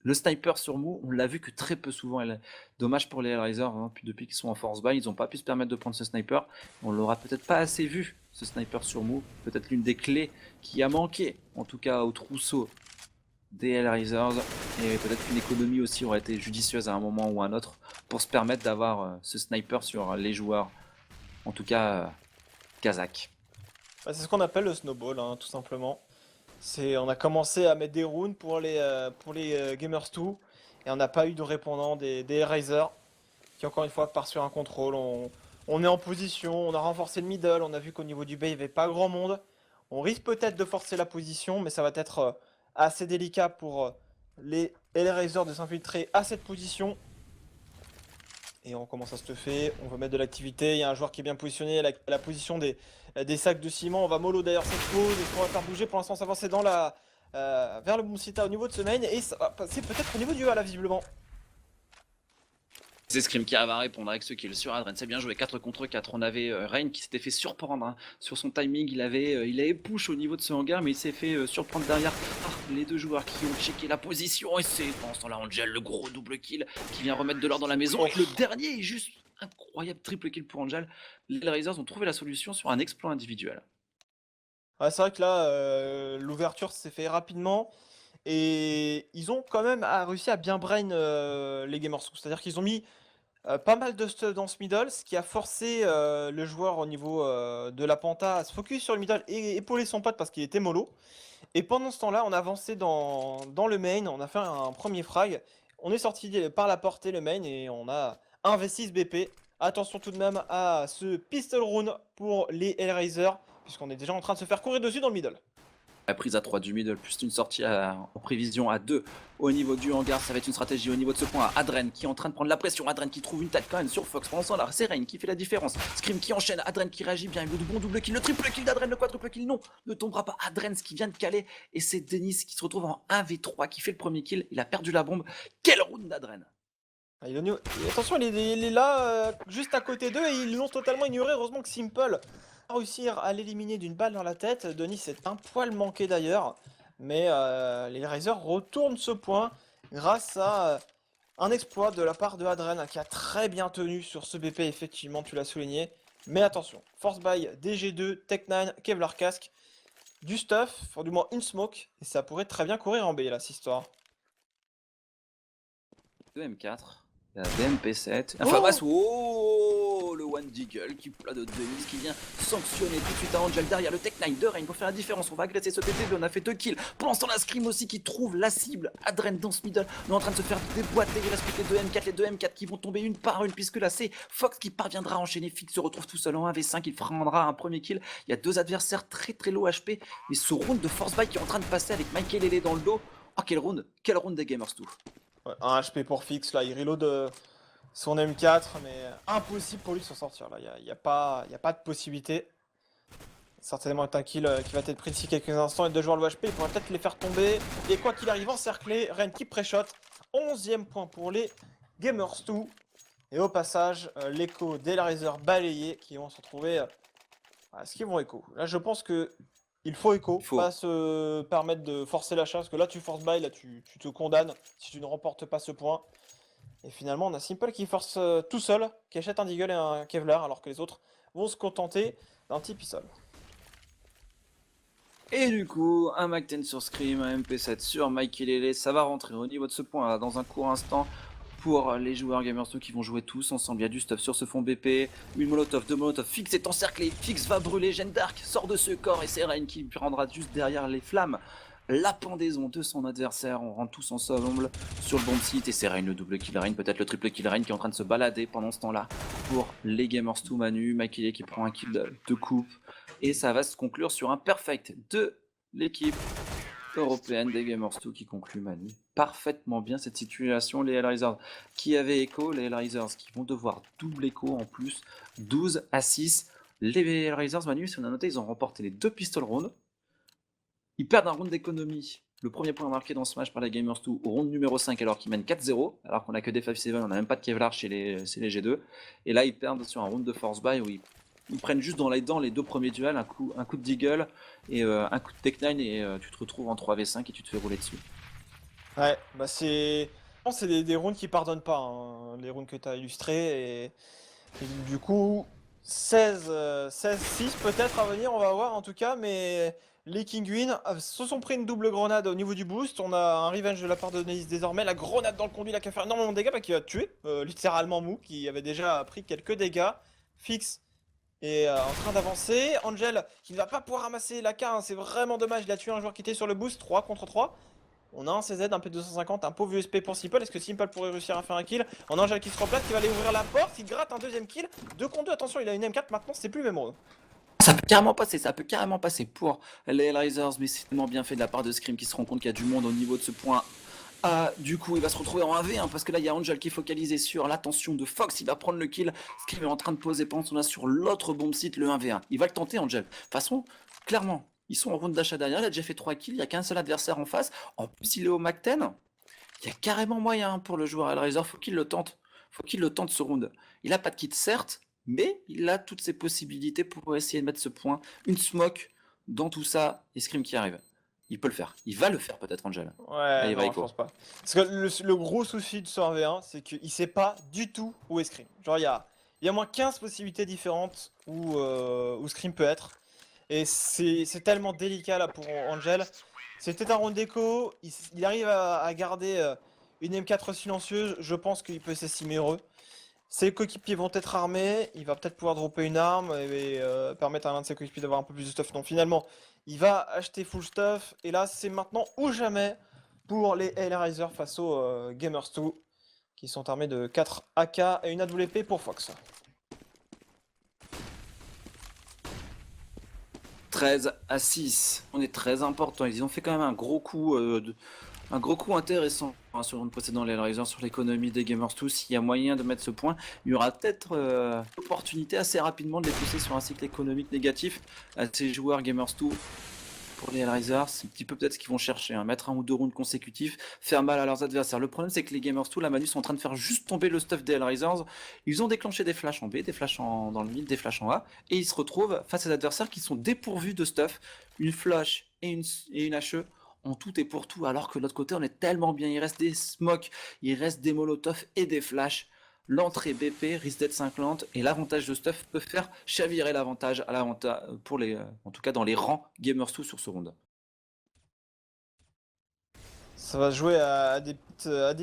[SPEAKER 1] Le sniper sur Mou, on l'a vu que très peu souvent. Dommage pour les Hellraisers, hein, depuis qu'ils sont en force buy, ils n'ont pas pu se permettre de prendre ce sniper. On l'aura peut-être pas assez vu, ce sniper sur Mou. Peut-être l'une des clés qui a manqué, en tout cas au trousseau des Hellraisers. Et peut-être qu'une économie aussi aurait été judicieuse à un moment ou à un autre pour se permettre d'avoir ce sniper sur les joueurs, en tout cas Kazakh.
[SPEAKER 2] Bah, c'est ce qu'on appelle le snowball, hein, tout simplement. On a commencé à mettre des runes pour les Gamers 2 et on n'a pas eu de répondant des Hellraisers qui encore une fois part sur un contrôle. On est en position, on a renforcé le middle, on a vu qu'au niveau du B il n'y avait pas grand monde. On risque peut-être de forcer la position, mais ça va être assez délicat pour les Hellraisers de s'infiltrer à cette position. Et on commence à se teuffer, on va mettre de l'activité, il y a un joueur qui est bien positionné à la position des sacs de ciment, on va mollo d'ailleurs cette pause, et ce qu'on va faire bouger pour l'instant s'avancer vers le Boomsita au niveau de ce main, et ça va passer peut-être au niveau du A là visiblement.
[SPEAKER 1] C'est Scream qui arrive à répondre avec ce kill sur Adren. C'est bien joué, 4 contre 4. On avait Rain qui s'était fait surprendre hein, sur son timing. Il avait push au niveau de ce hangar, mais il s'est fait surprendre derrière par les deux joueurs qui ont checké la position. Et c'est pendant ce temps-là Angel, le gros double kill qui vient remettre de l'ordre dans la maison. Et le dernier est juste incroyable triple kill pour Angel. Les Hellraisers ont trouvé la solution sur un exploit individuel.
[SPEAKER 2] Ouais, c'est vrai que là, l'ouverture s'est fait rapidement. Et ils ont quand même réussi à bien brain les Gamers. C'est-à-dire qu'ils ont mis pas mal de stuff dans ce middle, ce qui a forcé le joueur au niveau de la Panta à se focus sur le middle et épauler son pote parce qu'il était mollo. Et pendant ce temps-là, on a avancé dans le main, on a fait un premier frag. On est sorti par la portée le main et on a un V6 BP. Attention tout de même à ce pistol round pour les Hellraisers, puisqu'on est déjà en train de se faire courir dessus dans le middle.
[SPEAKER 1] La prise à 3 du middle, plus une sortie en prévision à 2 au niveau du hangar. Ça va être une stratégie au niveau de ce point. Adren qui est en train de prendre la pression. Adren qui trouve une tête quand même sur Fox. Pendant ce temps-là, c'est Rain qui fait la différence. Scream qui enchaîne. Adren qui réagit bien. Il veut du bon double kill. Le triple kill d'Adren, le quadruple kill, non, ne tombera pas. Adren, ce qui vient de caler. Et c'est Denis qui se retrouve en 1v3 qui fait le premier kill. Il a perdu la bombe. Quel round d'Adren!
[SPEAKER 2] Attention, il est là, juste à côté d'eux, et ils l'ont totalement ignoré. Heureusement que Simple a réussi à l'éliminer d'une balle dans la tête. Denis est un poil manqué d'ailleurs. Mais les Razors retournent ce point grâce à un exploit de la part de Adren qui a très bien tenu sur ce BP, effectivement, tu l'as souligné. Mais attention, Force by DG2, Tech9, Kevlar Casque, du stuff, enfin, du moins une smoke, et ça pourrait très bien courir en B là, cette histoire.
[SPEAKER 1] 2 M4, la DMP7, un Famas, oh, le One Deagle qui plat de Denis qui vient sanctionner tout de suite à Angel derrière le Tech9 de Rain pour faire la différence. On va agresser ce TTB, on a fait 2 kills. Pendant ce temps, la Scream aussi qui trouve la cible. Adren dans ce middle, on est en train de se faire déboîter. Il reste plus que les deux M4 qui vont tomber une par une, puisque là c'est Fox qui parviendra à enchaîner. Fix se retrouve tout seul en 1v5, il prendra un premier kill. Il y a 2 adversaires très low HP, mais ce round de Force Buy qui est en train de passer avec Michael Lele dans le dos. Oh, quel round des Gamers 2.
[SPEAKER 2] Ouais, un HP pour Fix, là, il reload son M4, mais impossible pour lui de s'en sortir, là, il n'y a pas de possibilité. Certainement un kill qui va être pris d'ici quelques instants, et 2 joueurs le HP, il pourrait peut-être les faire tomber. Et quoi qu'il arrive, encerclé, Ren qui pré-shot, 11e point pour les Gamers 2. Et au passage, l'écho des Hellraisers balayés qui vont se retrouver... Est-ce qu'ils vont écho? Là, je pense que il faut écho, pas se permettre de forcer l'achat, parce que là tu forces buy, là tu te condamnes si tu ne remportes pas ce point. Et finalement on a Simple qui force tout seul, qui achète un Deagle et un Kevlar, alors que les autres vont se contenter d'un petit pistol.
[SPEAKER 1] Et du coup, un Mac-10 sur Scream, un MP7 sur Mikey Lele, ça va rentrer au niveau de ce point là dans un court instant. Pour les joueurs Gamers 2 qui vont jouer tous ensemble, il y a du stuff sur ce fond BP, une molotov, 2 molotov, Fix est encerclé, Fix va brûler, Jeanne d'Arc sort de ce corps et c'est Rain qui prendra juste derrière les flammes la pendaison de son adversaire. On rentre tous ensemble sur le bon site et c'est Rain le double kill Rain, peut-être le triple kill Rain qui est en train de se balader pendant ce temps-là pour les Gamers 2 Manu, Mikey qui prend un kill de coupe et ça va se conclure sur un perfect de l'équipe européenne des Gamers 2 qui conclut Manu parfaitement bien cette situation. Les Hellraisers qui avaient écho, les Hellraisers qui vont devoir double écho en plus, 12 à 6. Les Hellraisers, Manu, si on a noté, ils ont remporté les 2 pistol rounds. Ils perdent un round d'économie, le premier point marqué dans ce match par les Gamers 2 au round numéro 5 alors qu'ils mènent 4-0, alors qu'on a que des 5-7, on n'a même pas de Kevlar chez les G2. Et là ils perdent sur un round de force buy où ils prennent juste dans les dents les 2 premiers duels, un coup de Deagle et un coup de Tech9 et tu te retrouves en 3v5 et tu te fais rouler dessus.
[SPEAKER 2] Ouais, bah c'est. Je pense que c'est des rounds qui pardonnent pas, hein, les rounds que tu as illustrés. Et du coup, 16-6 peut-être à venir, on va voir en tout cas. Mais les Kinguin se sont pris une double grenade au niveau du boost. On a un revenge de la part de Neis désormais. La grenade dans le conduit, là, qui a fait énormément de dégâts, bah, qui va tuer littéralement Mou, qui avait déjà pris quelques dégâts. Fix est en train d'avancer. Angel qui ne va pas pouvoir ramasser la K, hein, c'est vraiment dommage. Il a tué un joueur qui était sur le boost, 3 contre 3. On a un CZ, un P250, un pauvre USP pour Simple. Est-ce que Simple pourrait réussir à faire un kill? On a Angel qui se replace, qui va aller ouvrir la porte. Il gratte un deuxième kill. 2 contre 2, attention, il a une M4 maintenant, c'est plus le même round.
[SPEAKER 1] Ça peut carrément passer, ça peut carrément passer pour les Hellraisers, mais c'est tellement bien fait de la part de Scream qui se rend compte qu'il y a du monde au niveau de ce point. Ah, du coup, il va se retrouver en 1v1 parce que là, il y a Angel qui est focalisé sur l'attention de Fox. Il va prendre le kill. Scream est en train de poser pendant qu'on a sur l'autre bombe site le 1v1. Il va le tenter, Angel. De toute façon, clairement, ils sont en round d'achat derrière. Il a déjà fait 3 kills. Il n'y a qu'un seul adversaire en face. En plus, il est au Mac 10. Il y a carrément moyen pour le joueur Hellraiser. Faut qu'il le tente. Faut qu'il le tente ce round. Il a pas de kit, certes, mais il a toutes ses possibilités pour essayer de mettre ce point. Une smoke dans tout ça et Scream qui arrive. Il peut le faire. Il va le faire peut-être, Angel.
[SPEAKER 2] Ouais,
[SPEAKER 1] Allez, va
[SPEAKER 2] non, je
[SPEAKER 1] Echo.
[SPEAKER 2] pense pas. Parce que le gros souci de ce 1v1, c'est qu'il sait pas du tout où est Scream. Genre, il y a au moins 15 possibilités différentes où Scream peut être. Et c'est tellement délicat là pour Angel. C'était un round d'écho. Il arrive à garder une M4 silencieuse. Je pense qu'il peut s'estimer heureux. Ses coéquipiers vont être armés. Il va peut-être pouvoir dropper une arme et permettre à l'un de ses coéquipiers d'avoir un peu plus de stuff. Donc finalement, il va acheter full stuff. Et là, c'est maintenant ou jamais pour les Hellraiser face aux Gamers 2 qui sont armés de 4 AK et une AWP pour Fox.
[SPEAKER 1] 13-6. On est très important. Ils ont fait quand même un gros coup, un gros coup intéressant sur le précédent, les Hellraiser, sur l'économie des Gamers 2. S'il y a moyen de mettre ce point, il y aura peut-être l'opportunité assez rapidement de les pousser sur un cycle économique négatif à ces joueurs Gamers 2. Pour les Hellraisers, c'est un petit peu peut-être ce qu'ils vont chercher, hein, mettre un ou deux rounds consécutifs, faire mal à leurs adversaires. Le problème, c'est que les Gamers 2, la Manu, sont en train de faire juste tomber le stuff des Hellraisers. Ils ont déclenché des flashs en B, des flashs dans le mid, des flashs en A, et ils se retrouvent face à des adversaires qui sont dépourvus de stuff. Une flash et une HE en tout et pour tout, alors que de l'autre côté, on est tellement bien. Il reste des smokes, il reste des molotovs et des flashs. L'entrée BP risque d'être cinglante et l'avantage de stuff peut faire chavirer l'avantage pour les, en tout cas dans les rangs Gamers 2 sur ce round.
[SPEAKER 2] Ça va se jouer à des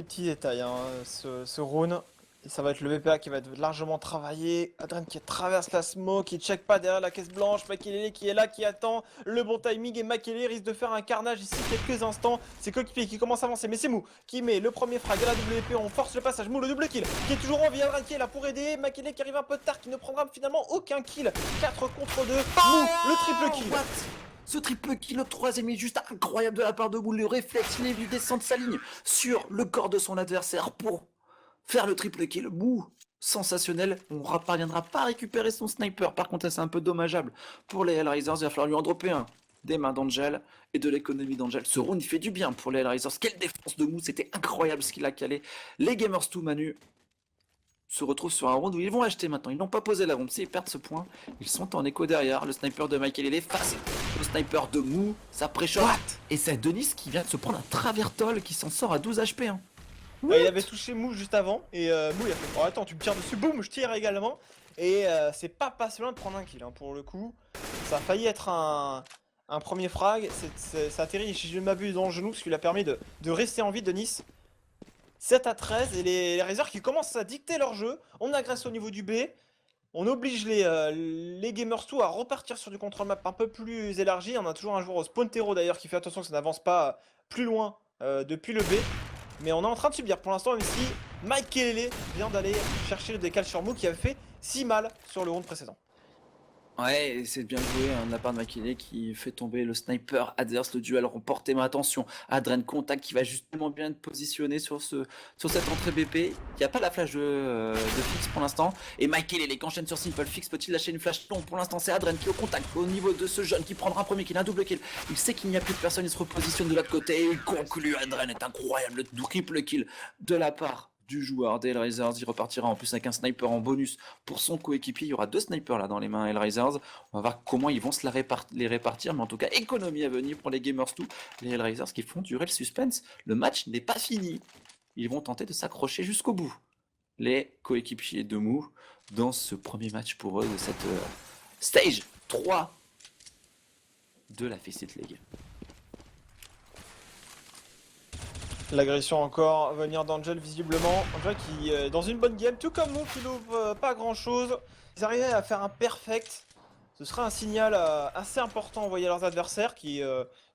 [SPEAKER 2] petits détails, hein, ce round. Et ça va être le BPA qui va être largement travaillé. Adrien qui traverse la smoke, qui check pas derrière la caisse blanche. Makelele qui est là, qui attend le bon timing. Et Makelele risque de faire un carnage ici quelques instants. C'est coéquipier qui commence à avancer. Mais c'est Mou qui met le premier frag à la WP. On force le passage. Mou, le double kill qui est toujours en vie. Adrien qui est là pour aider. Makelele qui arrive un peu tard, qui ne prendra finalement aucun kill. 4 contre 2. Mou, le triple kill.
[SPEAKER 1] What? Ce triple kill au troisième est juste incroyable de la part de Mou. Le réflexe, il est vu descendre sa ligne sur le corps de son adversaire pour faire le triple kill. Mou, sensationnel. On ne parviendra pas à récupérer son sniper. Par contre, c'est un peu dommageable pour les Hellraisers. Il va falloir lui en dropper un. Des mains d'Angel et de l'économie d'Angel. Ce round, il fait du bien pour les Hellraisers. Quelle défense de Mou, c'était incroyable ce qu'il a calé. Les Gamers 2, Manu, se retrouvent sur un round où ils vont acheter maintenant. Ils n'ont pas posé la bombe. S'ils perdent ce point, ils sont en écho derrière. Le sniper de Makelele face au sniper de Mou. Ça préchote. Et c'est Denis qui vient de se prendre un travertol qui s'en sort à 12 HP. Hein.
[SPEAKER 2] Il avait touché Mou juste avant. Et Mou il a fait: oh, attends, tu me tires dessus. Boum, je tire également. Et c'est pas passé loin de prendre un kill, hein, pour le coup. Ça a failli être un premier frag. Ça atterrit, si je ne m'abuse, dans le genou, ce qui lui a permis de rester en vie de Nice. 7-13 et les Razors qui commencent à dicter leur jeu. On agresse au niveau du B. On oblige les Gamers 2 à repartir sur du contrôle map un peu plus élargi. On a toujours un joueur au Spontero d'ailleurs qui fait attention que ça n'avance pas plus loin depuis le B. Mais on est en train de subir pour l'instant, même si Makelele vient d'aller chercher le décal sur Mou qui avait fait si mal sur le round précédent.
[SPEAKER 1] Ouais, c'est bien joué hein, de la part de Makelele qui fait tomber le sniper adverse, le duel remporté. Mais attention, Adren Contact qui va justement bien être positionné sur cette entrée BP. Il n'y a pas la flash de Fix pour l'instant. Et Makelele qui enchaîne sur Simple. Fix peut-il lâcher une flash? Non, pour l'instant c'est Adren qui est au contact au niveau de ce jeune qui prendra un premier kill, un double kill. Il sait qu'il n'y a plus de personne, il se repositionne de l'autre côté. Et il conclut. Adren est incroyable, le triple kill de la part du joueur des Hellraisers. Il repartira en plus avec un sniper en bonus pour son coéquipier. Il y aura 2 snipers là dans les mains Hellraisers. On va voir comment ils vont se les répartir, mais en tout cas, économie à venir pour les Gamers 2. Les Hellraisers qui font durer le suspense. Le match n'est pas fini. Ils vont tenter de s'accrocher jusqu'au bout. Les coéquipiers de Mou dans ce premier match pour eux de cette stage 3 de la Faceit League.
[SPEAKER 2] L'agression encore, venir d'Angel visiblement. Angel qui est dans une bonne game, tout comme Mou qui n'ouvre pas grand chose. Ils arrivaient à faire un perfect. Ce serait un signal assez important envoyé à leurs adversaires qui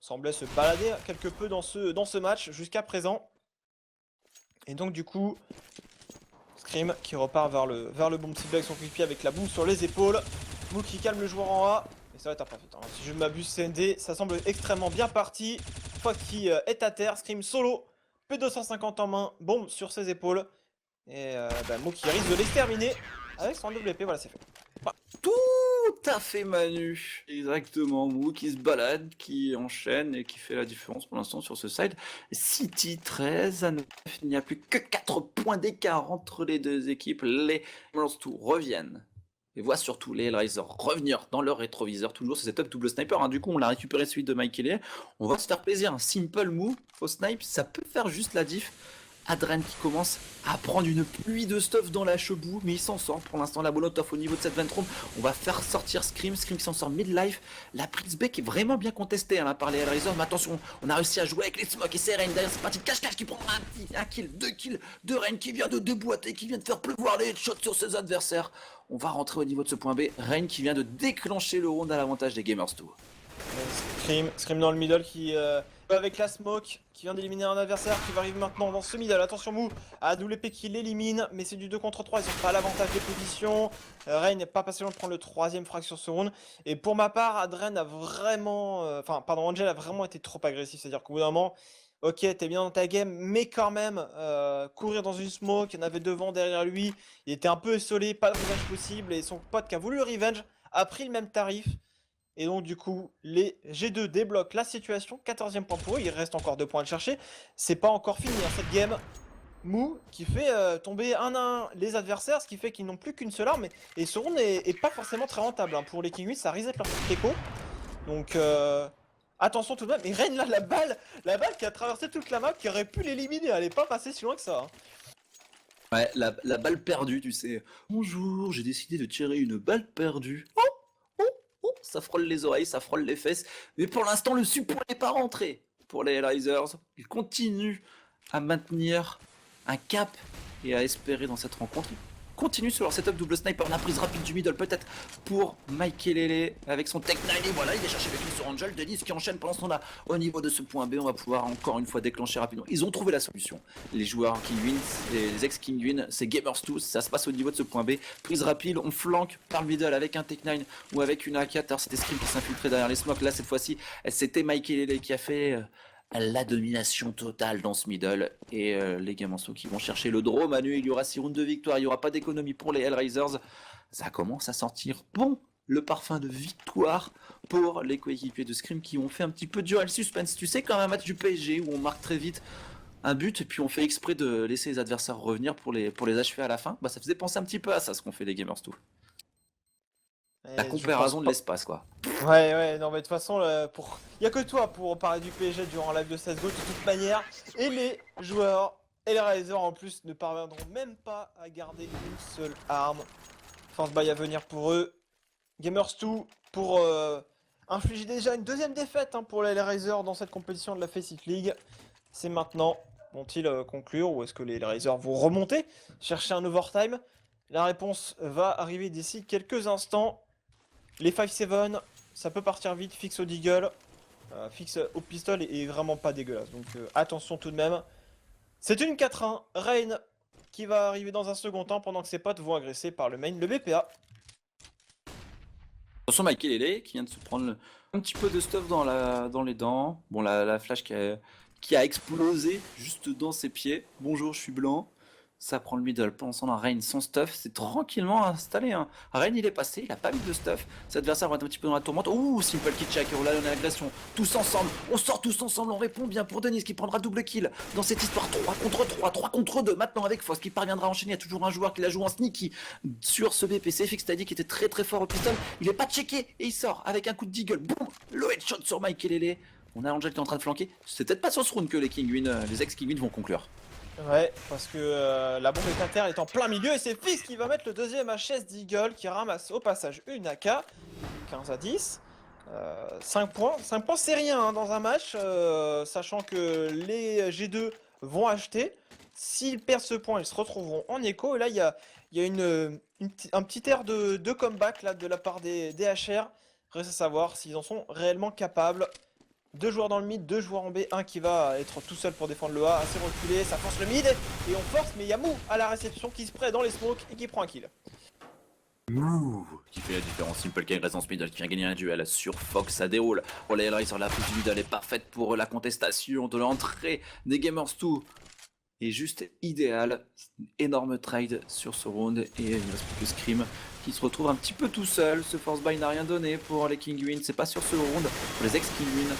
[SPEAKER 2] semblaient se balader quelque peu dans ce match jusqu'à présent. Et donc du coup, Scream qui repart vers le bomb cible avec son coéquipier avec la boum sur les épaules. Mou qui calme le joueur en A. Et ça va être un perfect. Hein. Si je ne m'abuse, CND, ça semble extrêmement bien parti. Une fois qu'il est à terre, Scream solo. P250 en main, bombe sur ses épaules. Et Mou qui risque de l'exterminer avec son WP, voilà c'est fait.
[SPEAKER 1] Voilà. Tout à fait Manu, exactement, Mou qui se balade, qui enchaîne et qui fait la différence pour l'instant sur ce side. City 13 à 9, il n'y a plus que 4 points d'écart entre les deux équipes. Les Gamers 2 reviennent et voient surtout les Hellraisers revenir dans leur rétroviseur. Toujours ce setup double sniper, hein. Du coup on l'a récupéré celui de Mike Kelly. On va se faire plaisir, un simple move au snipe, ça peut faire juste la diff. Adren qui commence à prendre une pluie de stuff dans la chebou, mais il s'en sort pour l'instant. La molotov au niveau de cette ventrum, on va faire sortir Scream qui s'en sort mid-life. La prise B qui est vraiment bien contestée hein, par les Hellraisers, mais attention, on a réussi à jouer avec les smokes et c'est Rain derrière cette partie de cache-cache qui prend un kill, 2 kills de Rain qui vient de déboîter, qui vient de faire pleuvoir les headshots sur ses adversaires. On va rentrer au niveau de ce point B, Rain qui vient de déclencher le round à l'avantage des Gamers 2.
[SPEAKER 2] Scream dans le middle qui avec la smoke qui vient d'éliminer un adversaire qui va arriver maintenant dans ce middle. Attention Mou à WP qui l'élimine, mais c'est du 2 contre 3, ils ont pas l'avantage des positions. Rain n'est pas passé loin de prendre le 3ème frag sur ce round. Et pour ma part, Adren a vraiment, Angel a vraiment été trop agressif, c'est-à-dire qu'au bout d'un moment, ok t'es bien dans ta game, mais quand même courir dans une smoke, il y en avait devant derrière lui, il était un peu essolé, pas de revenge possible, et son pote qui a voulu le revenge a pris le même tarif. Et donc du coup, les G2 débloquent la situation, 14ème point pour eux, il reste encore 2 points à le chercher. C'est pas encore fini hein, cette game. Mou qui fait tomber un à un les adversaires, ce qui fait qu'ils n'ont plus qu'une seule arme. Et ce round est pas forcément très rentable. Hein. Pour les King 8, ça reset leur écho. Donc attention tout de même. Et Rain là, la balle qui a traversé toute la map, qui aurait pu l'éliminer, elle est pas passée si loin que ça. Hein.
[SPEAKER 1] Ouais, la balle perdue, tu sais. Bonjour, j'ai décidé de tirer une balle perdue. Ça frôle les oreilles, ça frôle les fesses. Mais pour l'instant, le support n'est pas rentré pour les Hellraisers. Ils continuent à maintenir un cap et à espérer dans cette rencontre. Ils continuent sur leur setup double sniper. La prise rapide du middle peut-être pour Mike Lele avec son Tech 9. Et voilà, il est cherché avec lui sur Angel. Denis qui enchaîne pendant ce temps-là. Au niveau de ce point B, on va pouvoir encore une fois déclencher rapidement. Ils ont trouvé la solution. Les joueurs King Win, les ex-King Win, c'est Gamers 2. Ça se passe au niveau de ce point B. Prise rapide, on flanque par le middle avec un Tech 9 ou avec une AK. Alors c'était Scream qui s'infiltrait derrière les smokes. Là, cette fois-ci, c'était Mike Lele qui a fait la domination totale dans ce middle. Et les Gamers 2 qui vont chercher le draw. Manu, il y aura 6 rounds de victoire. Il n'y aura pas d'économie pour les Hellraisers. Ça commence à sentir bon le parfum de victoire pour les coéquipiers de Scream qui ont fait un petit peu durer le suspense. Tu sais, quand un match du PSG où on marque très vite un but et puis on fait exprès de laisser les adversaires revenir pour les achever à la fin, bah ça faisait penser un petit peu à ça ce qu'on fait les Gamers 2. La comparaison de l'espace quoi.
[SPEAKER 2] Ouais, non mais de toute façon, il y a que toi pour parler du PSG durant live de CSGO de toute manière. Et les joueurs et les Hellraisers en plus ne parviendront même pas à garder une seule arme. Force bail à venir pour eux. Gamers 2 pour infliger déjà une 2ème défaite hein, pour les Hellraisers dans cette compétition de la Faceit League. C'est maintenant. Vont-ils conclure ou est-ce que les Hellraisers vont remonter, chercher un overtime? La réponse va arriver d'ici quelques instants. Les 5-7, ça peut partir vite, fixe au deagle, fixe au pistol est vraiment pas dégueulasse. Donc attention tout de même. C'est une 4-1, Rain qui va arriver dans un second temps pendant que ses potes vont agresser par le main, le BPA.
[SPEAKER 1] Attention Michael Lele qui vient de se prendre un petit peu de stuff dans les dents. Bon la flash qui a explosé juste dans ses pieds. Bonjour, je suis blanc. Ça prend le middle. Pour l'instant, on a Rain sans stuff. C'est tranquillement installé. Hein. Rain, il est passé. Il a pas mis de stuff. Cet adversaire va être un petit peu dans la tourmente. Ouh, Simple qui check. Oh là, on a l'agression. Tous ensemble. On sort tous ensemble. On répond bien pour Denis qui prendra double kill. Dans cette histoire, 3 contre 3. 3 contre 2. Maintenant, avec Fox qui parviendra à enchaîner. Il y a toujours un joueur qui la joue en sneaky sur ce BP. C'est FX qui était très très fort au pistol. Il est pas checké. Et il sort avec un coup de deagle. Boum. Le headshot sur Mike Lele. On a Angel qui est en train de flanquer. C'est peut-être pas sur ce round que les Kingwin, les ex-Kingwin vont conclure.
[SPEAKER 2] Ouais, parce que la bombe est inter est en plein milieu et c'est Fizz qui va mettre le deuxième HS d'Eagle qui ramasse au passage une AK, 15 à 10. 5 points, 5 points c'est rien hein, dans un match, sachant que les G2 vont acheter. S'ils perdent ce point, ils se retrouveront en écho. Et là, il y a un petit air de comeback là, de la part des HR. Reste à savoir s'ils en sont réellement capables. 2 joueurs dans le mid, 2 joueurs en B, un qui va être tout seul pour défendre le A, assez reculé, ça force le mid, et on force, mais il y a Mou à la réception qui se prête dans les smokes et qui prend un kill.
[SPEAKER 1] Mou qui fait la différence. Simple qui reste en middle, qui vient gagner un duel sur Fox, ça déroule. Olay sur la prise du middle est parfaite pour la contestation de l'entrée des Gamers 2. Et juste idéal, énorme trade sur ce round, et il ne reste plus que Scream qui se retrouve un petit peu tout seul. Ce force buy n'a rien donné pour les Kingwin, c'est pas sur ce round, pour les ex-Kingwin.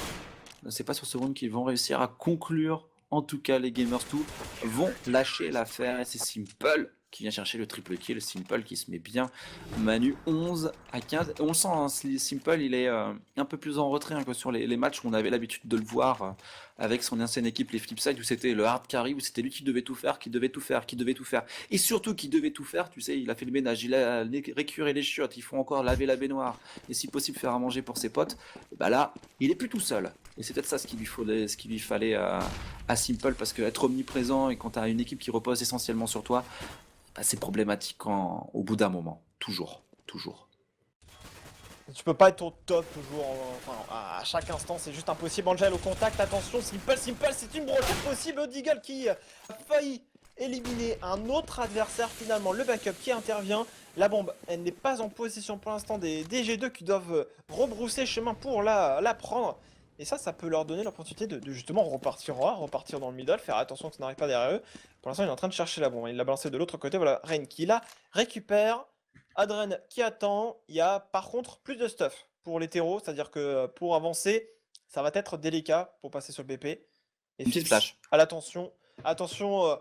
[SPEAKER 1] C'est pas sur ce round qu'ils vont réussir à conclure. En tout cas, les Gamers 2 vont lâcher l'affaire. Et c'est Simple qui vient chercher le triple kill. Simple qui se met bien. Manu 11 à 15. On le sent, hein, Simple, il est un peu plus en retrait hein, que sur les matchs où on avait l'habitude de le voir avec son ancienne équipe, les Flipside, où c'était le hard carry, où c'était lui qui devait tout faire, qui devait tout faire. Et surtout qui devait tout faire, tu sais, il a fait le ménage, il a récuré les chiottes, il faut encore laver la baignoire, et si possible faire à manger pour ses potes. Bah là, il est plus tout seul. Et c'est peut-être ça ce qu'il lui fallait à Simple, parce que être omniprésent et quand tu as une équipe qui repose essentiellement sur toi, bah c'est problématique au bout d'un moment. Toujours.
[SPEAKER 2] Tu peux pas être au top toujours, enfin, à chaque instant, c'est juste impossible. Angel au contact, attention, Simple, c'est une brochette possible. Deagle qui a failli éliminer un autre adversaire finalement, le backup qui intervient. La bombe, elle n'est pas en possession pour l'instant des G2 qui doivent rebrousser chemin pour la prendre. Et ça peut leur donner l'opportunité de justement repartir en A, repartir dans le middle, faire attention que ça n'arrive pas derrière eux. Pour l'instant, il est en train de chercher la bombe. Il l'a balancé de l'autre côté. Voilà, Rain qui la récupère. Adren qui attend. Il y a par contre plus de stuff pour les terreaux. C'est-à-dire que pour avancer, ça va être délicat pour passer sur le BP. Et
[SPEAKER 1] Une petite flash.
[SPEAKER 2] à l'attention. Attention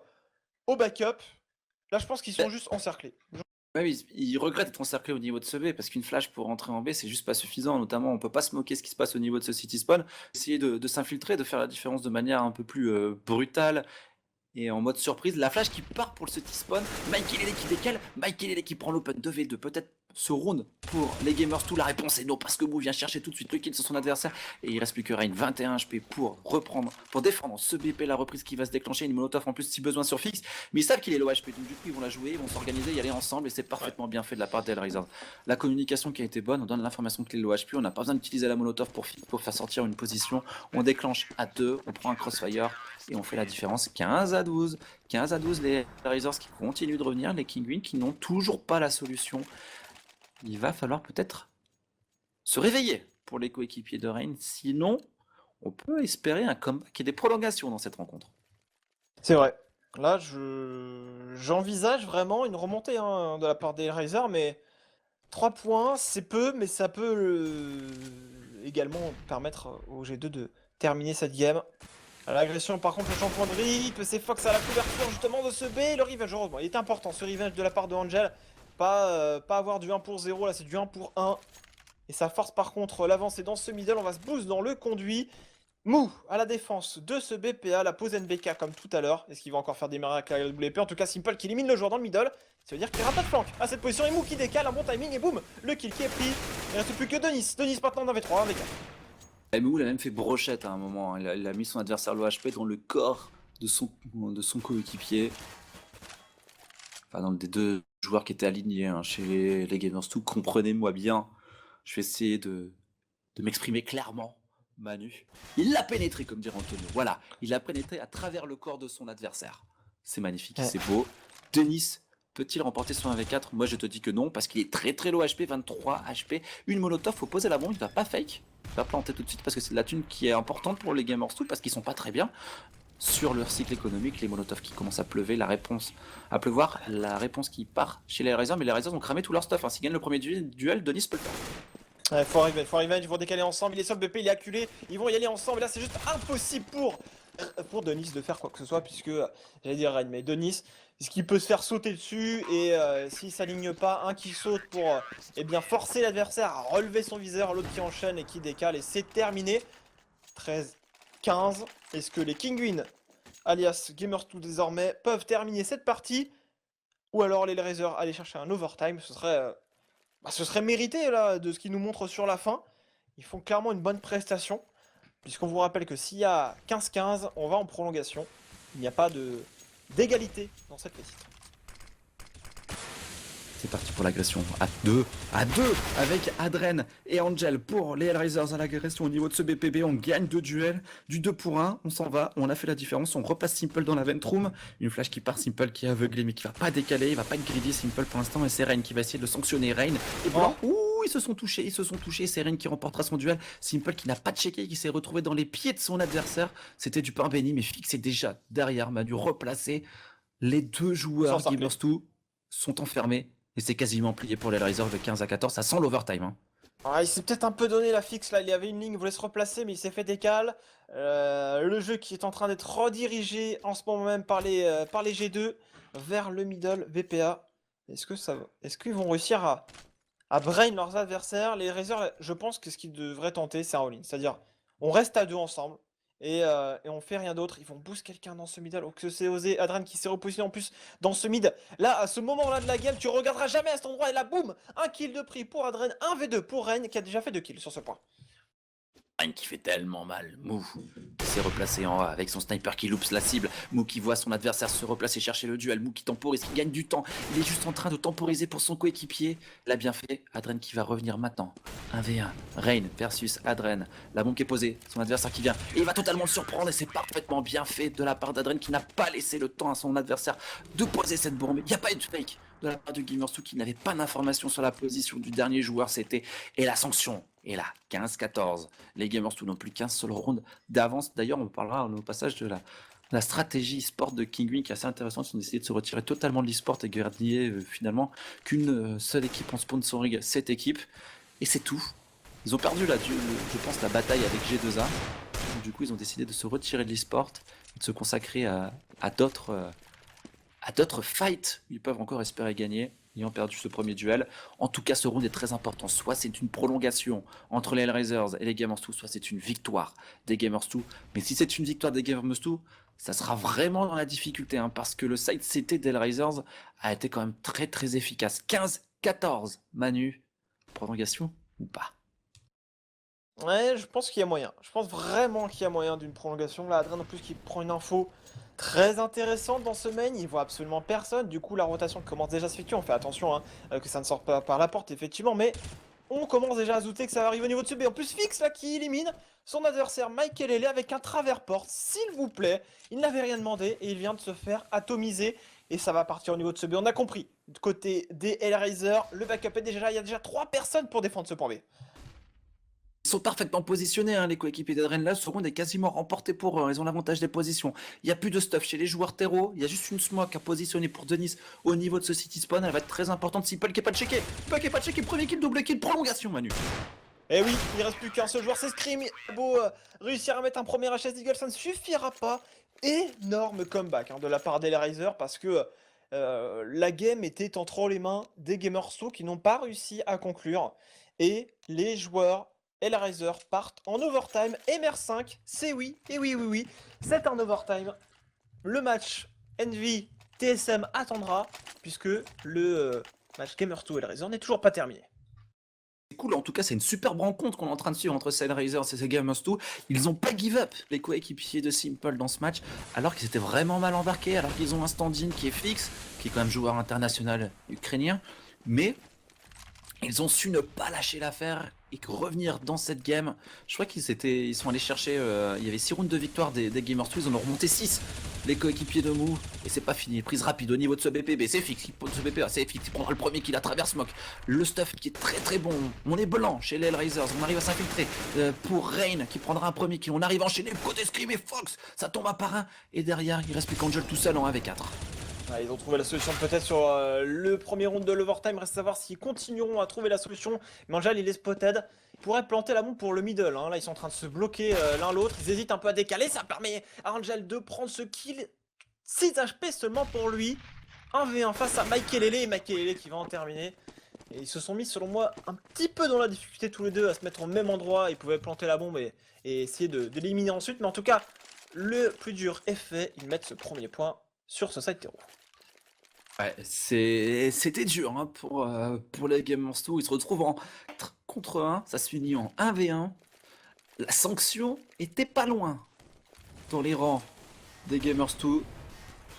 [SPEAKER 2] au backup. Là, je pense qu'ils sont juste encerclés.
[SPEAKER 1] Ouais, il regrette d'être encerclé au niveau de ce B parce qu'une flash pour rentrer en B c'est juste pas suffisant. Notamment, on peut pas se moquer ce qui se passe au niveau de ce city spawn. Essayer de s'infiltrer, de faire la différence de manière un peu plus brutale et en mode surprise. La flash qui part pour le city spawn. Mike Lele qui décale. Mike Lele qui prend l'open 2v2. Peut-être ce round pour les Gamers 2. La réponse est non parce que Mou vient chercher tout de suite le kill sur son adversaire. Et il reste plus que Rain 21 HP pour reprendre, pour défendre ce BP. La reprise qui va se déclencher. Une molotov en plus si besoin sur Fix. Mais ils savent qu'il est low HP. Donc du coup ils vont la jouer. Ils vont s'organiser, y aller ensemble. Et c'est parfaitement bien fait de la part d'Hellraiser. La communication qui a été bonne. On donne l'information qu'il est low HP. On n'a pas besoin d'utiliser la molotov pour faire sortir une position. On déclenche à 2. On prend un crossfire. Et on fait la différence 15 à 12. 15 à 12 les Razors qui continuent de revenir. Les Kingwin qui n'ont toujours pas la solution. Il va falloir peut-être se réveiller pour les coéquipiers de Rain. Sinon, on peut espérer un comeback et des prolongations dans cette rencontre.
[SPEAKER 2] C'est vrai. Là, j'envisage vraiment une remontée hein, de la part des Razors, mais 3 points, c'est peu, mais ça peut également permettre au G2 de terminer cette game. L'agression, par contre, le champion de rythme, c'est Fox à la couverture justement de ce B. Le revenge, heureusement, il est important ce revenge de la part de Angel. Pas avoir du 1 pour 0, là c'est du 1 pour 1. Et ça force par contre l'avancée dans ce middle. On va se boost dans le conduit. Mou à la défense de ce BPA, la pose NBK comme tout à l'heure. Est-ce qu'il va encore faire des miracles avec la WP? En tout cas, Simple qui élimine le joueur dans le middle. Ça veut dire qu'il n'y aura pas de flank à cette position. Et Mou qui décale, un bon timing et boum, le kill qui est pris. Il ne reste plus que Denis. Denis maintenant en V3, en V4.
[SPEAKER 1] Et Mou, il a même fait brochette à un moment. Il a mis son adversaire low HP dans le corps de son coéquipier. Enfin, dans des deux joueurs qui étaient alignés hein, chez les Gamers 2. Comprenez-moi bien. Je vais essayer de m'exprimer clairement. Manu, il l'a pénétré comme dirait Antonio. Voilà, il l'a pénétré à travers le corps de son adversaire. C'est magnifique, c'est beau. Denis peut-il remporter son 1v4? Moi je te dis que non, parce qu'il est très très low HP, 23 HP. Une molotov, faut poser la bombe, il va pas fake. Il va planter tout de suite parce que c'est de la thune qui est importante pour les Gamers 2 parce qu'ils sont pas très bien. sur leur cycle économique, les Molotov qui commencent à pleuvoir, la réponse qui part chez les Hellraisers, mais les Hellraisers ont cramé tout leur stuff, hein. S'ils gagnent le premier duel, Denis peut le faire.
[SPEAKER 2] Ouais, faut arriver, ils vont décaler ensemble, il est sur le BP, il est acculé, ils vont y aller ensemble, et là c'est juste impossible pour Denis de faire quoi que ce soit, puisque, j'allais dire Rain, mais Denis, ce qui peut se faire sauter dessus, et s'il s'aligne pas, un qui saute pour eh bien forcer l'adversaire à relever son viseur, l'autre qui enchaîne et qui décale, et c'est terminé. 13-15, est-ce que les Kinguin, alias Gamers2 désormais, peuvent terminer cette partie, ou alors les Hellraisers aller chercher un overtime, ce serait mérité là, de ce qu'ils nous montrent sur la fin. Ils font clairement une bonne prestation, puisqu'on vous rappelle que s'il y a 15-15, on va en prolongation. Il n'y a pas d'égalité dans cette partie.
[SPEAKER 1] C'est parti pour l'agression à 2 avec Adren et Angel pour les Hellraisers à l'agression au niveau de ce BPB. On gagne 2 duels, du 2 pour 1, on s'en va, on a fait la différence, on repasse Simple dans la vent room. Une flash qui part, Simple qui est aveuglé mais qui va pas décaler, il va pas être greedy Simple pour l'instant et c'est Rain qui va essayer de le sanctionner. Rain et Blanc, ils se sont touchés, c'est Rain qui remportera son duel. Simple qui n'a pas checké, qui s'est retrouvé dans les pieds de son adversaire. C'était du pain béni mais Fix est déjà derrière, Manu replacé. Les deux joueurs Gamers2 sont enfermés. Et c'est quasiment plié pour les Hellraisers de 15-14, ça sent l'overtime. Hein.
[SPEAKER 2] Ah, il s'est peut-être un peu donné la fixe là, il y avait une ligne, il voulait se replacer mais il s'est fait décale. Le jeu qui est en train d'être redirigé en ce moment même par les G2 vers le middle VPA. Est-ce qu'ils vont réussir à brain leurs adversaires? Les Hellraisers, je pense que ce qu'ils devraient tenter c'est un all-in, c'est-à-dire on reste à deux ensemble. Et on fait rien d'autre, ils vont boost quelqu'un dans ce mid, alors que c'est osé, Adren qui s'est repositionné en plus dans ce mid. Là, à ce moment-là de la game, tu regarderas jamais à cet endroit, et là, boum, un kill de prix pour Adren, 1v2 pour Rain, qui a déjà fait 2 kills sur ce point.
[SPEAKER 1] Rain qui fait tellement mal, Mou qui s'est replacé en A avec son sniper qui loupe la cible, Mou qui voit son adversaire se replacer chercher le duel, Mou qui temporise, qui gagne du temps, il est juste en train de temporiser pour son coéquipier, l'a bien fait, Adren qui va revenir maintenant, 1v1, Rain versus Adren, la bombe qui est posée, son adversaire qui vient, et il va totalement le surprendre et c'est parfaitement bien fait de la part d'Adren qui n'a pas laissé le temps à son adversaire de poser cette bombe, il n'y a pas eu de fake de la part du Gamers2 qui n'avait pas d'information sur la position du dernier joueur, c'était, et la sanction. Et là, 15-14, les Gamers2 n'ont plus qu'un seul round d'avance. D'ailleurs, on parlera au passage de la stratégie e-sport de Kinguin qui est assez intéressante. Ils ont décidé de se retirer totalement de l'e-sport et garder finalement qu'une seule équipe en sponsoring, cette équipe. Et c'est tout. Ils ont perdu, je pense, la bataille avec G2A. Donc, du coup, ils ont décidé de se retirer de l'e-sport et de se consacrer à d'autres fights. Ils peuvent encore espérer gagner. Ayant perdu ce premier duel. En tout cas, ce round est très important. Soit c'est une prolongation entre les Hellraisers et les Gamers2, soit c'est une victoire des Gamers2. Mais si c'est une victoire des Gamers2, ça sera vraiment dans la difficulté, hein, parce que le side CT des Hellraisers a été quand même très très efficace. 15-14, Manu. Prolongation ou pas?
[SPEAKER 2] Ouais, je pense qu'il y a moyen. Je pense vraiment qu'il y a moyen d'une prolongation. Là, Adren en plus qui prend une info très intéressante dans ce main, il voit absolument personne, du coup la rotation commence déjà à s'effectuer, on fait attention que ça ne sorte pas par la porte effectivement, mais on commence déjà à douter que ça va arriver au niveau de ce B. En plus Fix là qui élimine son adversaire Michael Ele avec un travers porte, s'il vous plaît, il n'avait rien demandé et il vient de se faire atomiser et ça va partir au niveau de ce B, on a compris, du côté des Hellraisers, le backup est déjà là, il y a déjà 3 personnes pour défendre ce point B.
[SPEAKER 1] Ils sont parfaitement positionnés, hein, les coéquipiers d'Adren. Là, ce round est quasiment remporté pour eux. Ils ont l'avantage des positions. Il n'y a plus de stuff chez les joueurs terreau. Il y a juste une smoke à positionner pour Denis au niveau de ce city spawn. Elle va être très importante. Simple qui n'est pas checké. Simple qui n'est pas checké. Premier kill, double kill, prolongation, Manu.
[SPEAKER 2] Et oui, il reste plus qu'un seul joueur, c'est Scream. Il a beau réussir à mettre un premier HS d'Eagle, ça ne suffira pas. Énorme comeback de la part des Hellraisers parce que la game était entre les mains des Gamers2 qui n'ont pas réussi à conclure. Et les joueurs Hellraisers partent en overtime. MR5, c'est oui, et oui, c'est un overtime. Le match Envy TSM attendra puisque le match Gamers2 Hellraisers n'est toujours pas terminé.
[SPEAKER 1] C'est cool, en tout cas c'est une superbe rencontre qu'on est en train de suivre entre ces Hellraisers et ces Gamers2. Ils n'ont pas give up les coéquipiers de Simple dans ce match, alors qu'ils étaient vraiment mal embarqués, alors qu'ils ont un stand-in qui est fixe, qui est quand même joueur international ukrainien, mais Ils ont su ne pas lâcher l'affaire et revenir dans cette game. Je crois ils sont allés chercher, il y avait 6 rounds de victoire des Gamers 2, ils en ont remonté 6. Les coéquipiers de Mou, et c'est pas fini. Prise rapide au niveau de ce BPB, c'est fixe. Ce BPB, c'est fixe. Il prendra le premier kill à travers Smoke. Le stuff qui est très très bon. On est blanc chez les Hellraisers. On arrive à s'infiltrer pour Rain qui prendra un premier kill. On arrive à enchaîner côté Scream et Fox. Ça tombe à part un. Et derrière, il reste plus qu'Angel tout seul en 1v4.
[SPEAKER 2] Ah, ils ont trouvé la solution peut-être sur le premier round de l'overtime. Reste à savoir s'ils continueront à trouver la solution. Mais Angel, il est spotted. Il pourrait planter la bombe pour le middle. Hein. Là, ils sont en train de se bloquer l'un l'autre. Ils hésitent un peu à décaler. Ça permet à Angel de prendre ce kill. 6 HP seulement pour lui. 1v1 face à Michaelele. Et Michaelele qui va en terminer. Et ils se sont mis, selon moi, un petit peu dans la difficulté tous les deux à se mettre au même endroit. Ils pouvaient planter la bombe et essayer de l'éliminer ensuite. Mais en tout cas, le plus dur est fait. Ils mettent ce premier point sur ce side terreau.
[SPEAKER 1] Ouais, c'était dur hein, pour les Gamers 2. Ils se retrouvent en contre 1, ça se finit en 1v1. La sanction était pas loin dans les rangs des Gamers 2.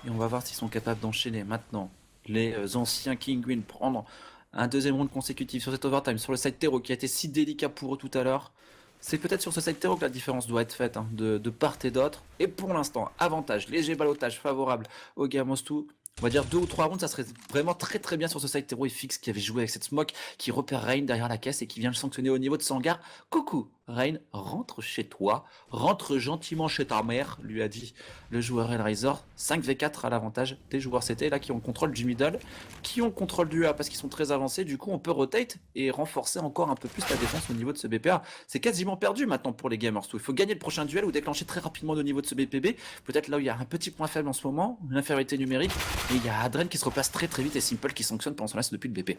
[SPEAKER 1] Et on va voir s'ils sont capables d'enchaîner maintenant les anciens Kinguin, prendre un deuxième round consécutif sur cet overtime, sur le side terreau qui a été si délicat pour eux tout à l'heure. C'est peut-être sur ce side terreau que la différence doit être faite hein, de part et d'autre. Et pour l'instant, avantage, léger balotage favorable aux Gamers 2. On va dire 2 ou 3 rounds, ça serait vraiment très très bien sur ce side terreau et fixe qui avait joué avec cette smoke, qui repère Rain derrière la caisse et qui vient le sanctionner au niveau de Sangar. Coucou, Rain, rentre chez toi, rentre gentiment chez ta mère, lui a dit le joueur Hellraiser. 5v4 à l'avantage des joueurs CT là qui ont le contrôle du middle, qui ont le contrôle du A parce qu'ils sont très avancés. Du coup, on peut rotate et renforcer encore un peu plus la défense au niveau de ce BPA. C'est quasiment perdu maintenant pour les Gamers. Il faut gagner le prochain duel ou déclencher très rapidement au niveau de ce BPB. Peut-être là où il y a un petit point faible en ce moment, une infériorité numérique. Et il y a Adren qui se replace très très vite et Simple qui sanctionne pendant son last depuis le BP.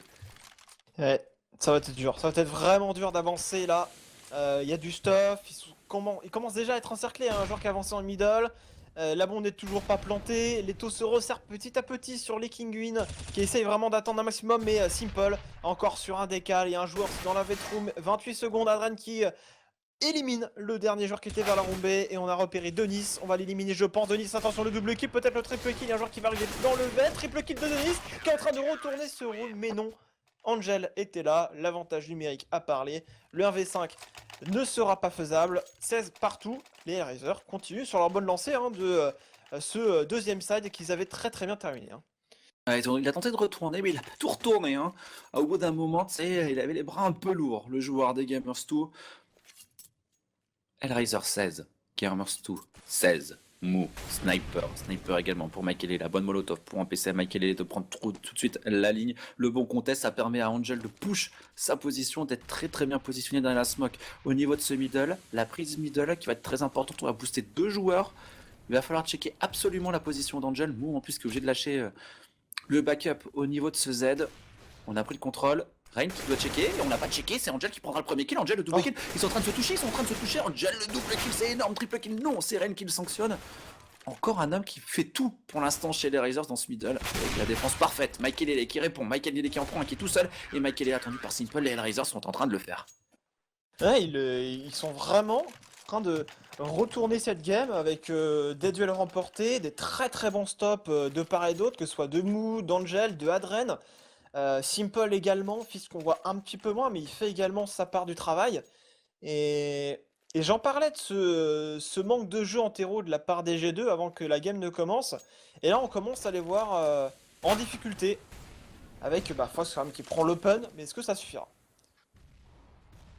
[SPEAKER 2] Ouais, ça va être dur. Ça va être vraiment dur d'avancer là. Il y a du stuff. Ils commencent déjà à être encerclés. Hein, un joueur qui a avancé en middle. La bombe n'est toujours pas plantée. Les taux se resserrent petit à petit sur les Kinguin qui essayent vraiment d'attendre un maximum. Mais Simple, encore sur un décal. Il y a un joueur dans la vetroom. 28 secondes. Adren qui élimine le dernier joueur qui était vers la room B. Et on a repéré Denis. On va l'éliminer, je pense. Denis, attention, le double kill. Peut-être le triple kill. Il y a un joueur qui va arriver dans le V. Triple kill de Denis qui est en train de retourner ce round. Mais non. Angel était là, l'avantage numérique a parlé, le 1v5 ne sera pas faisable, 16 partout, les Hellraisers continuent sur leur bonne lancée hein, de ce deuxième side qu'ils avaient très très bien terminé. Hein.
[SPEAKER 1] Ouais, il a tenté de retourner, mais il a pas tout retourné. Hein. Au bout d'un moment, tu sais, il avait les bras un peu lourds, le joueur des Gamers 2. Hellraiser 16, Gamers 2 16. Mou, sniper également pour Michaelele, la bonne molotov pour empêcher Michaelele de prendre tout de suite la ligne. Le bon contest, ça permet à Angel de push sa position, d'être très très bien positionné dans la smoke au niveau de ce middle. La prise middle qui va être très importante, on va booster 2 joueurs. Il va falloir checker absolument la position d'Angel. Mou en plus qui est obligé de lâcher le backup au niveau de ce Z. On a pris le contrôle. Rain qui doit checker, et on n'a pas checké, c'est Angel qui prendra le premier kill, Angel le double kill, ils sont en train de se toucher, Angel le double kill, c'est énorme, triple kill, non, c'est Rain qui le sanctionne. Encore un homme qui fait tout pour l'instant chez les Razors dans ce middle, avec la défense parfaite. Michaelele qui répond, Michaelele qui en prend un qui est tout seul, et Michaelele attendu par Simple, les Razors sont en train de le faire.
[SPEAKER 2] Ouais, ils sont vraiment en train de retourner cette game avec des duels remportés, des très très bons stops de part et d'autre, que ce soit de Mou, d'Angel, de Adren. Simple également, fils qu'on voit un petit peu moins, mais il fait également sa part du travail. Et j'en parlais de ce manque de jeu en terreau de la part des G2 avant que la game ne commence. Et là, on commence à les voir en difficulté. Avec Fox quand même qui prend l'open, mais est-ce que ça suffira?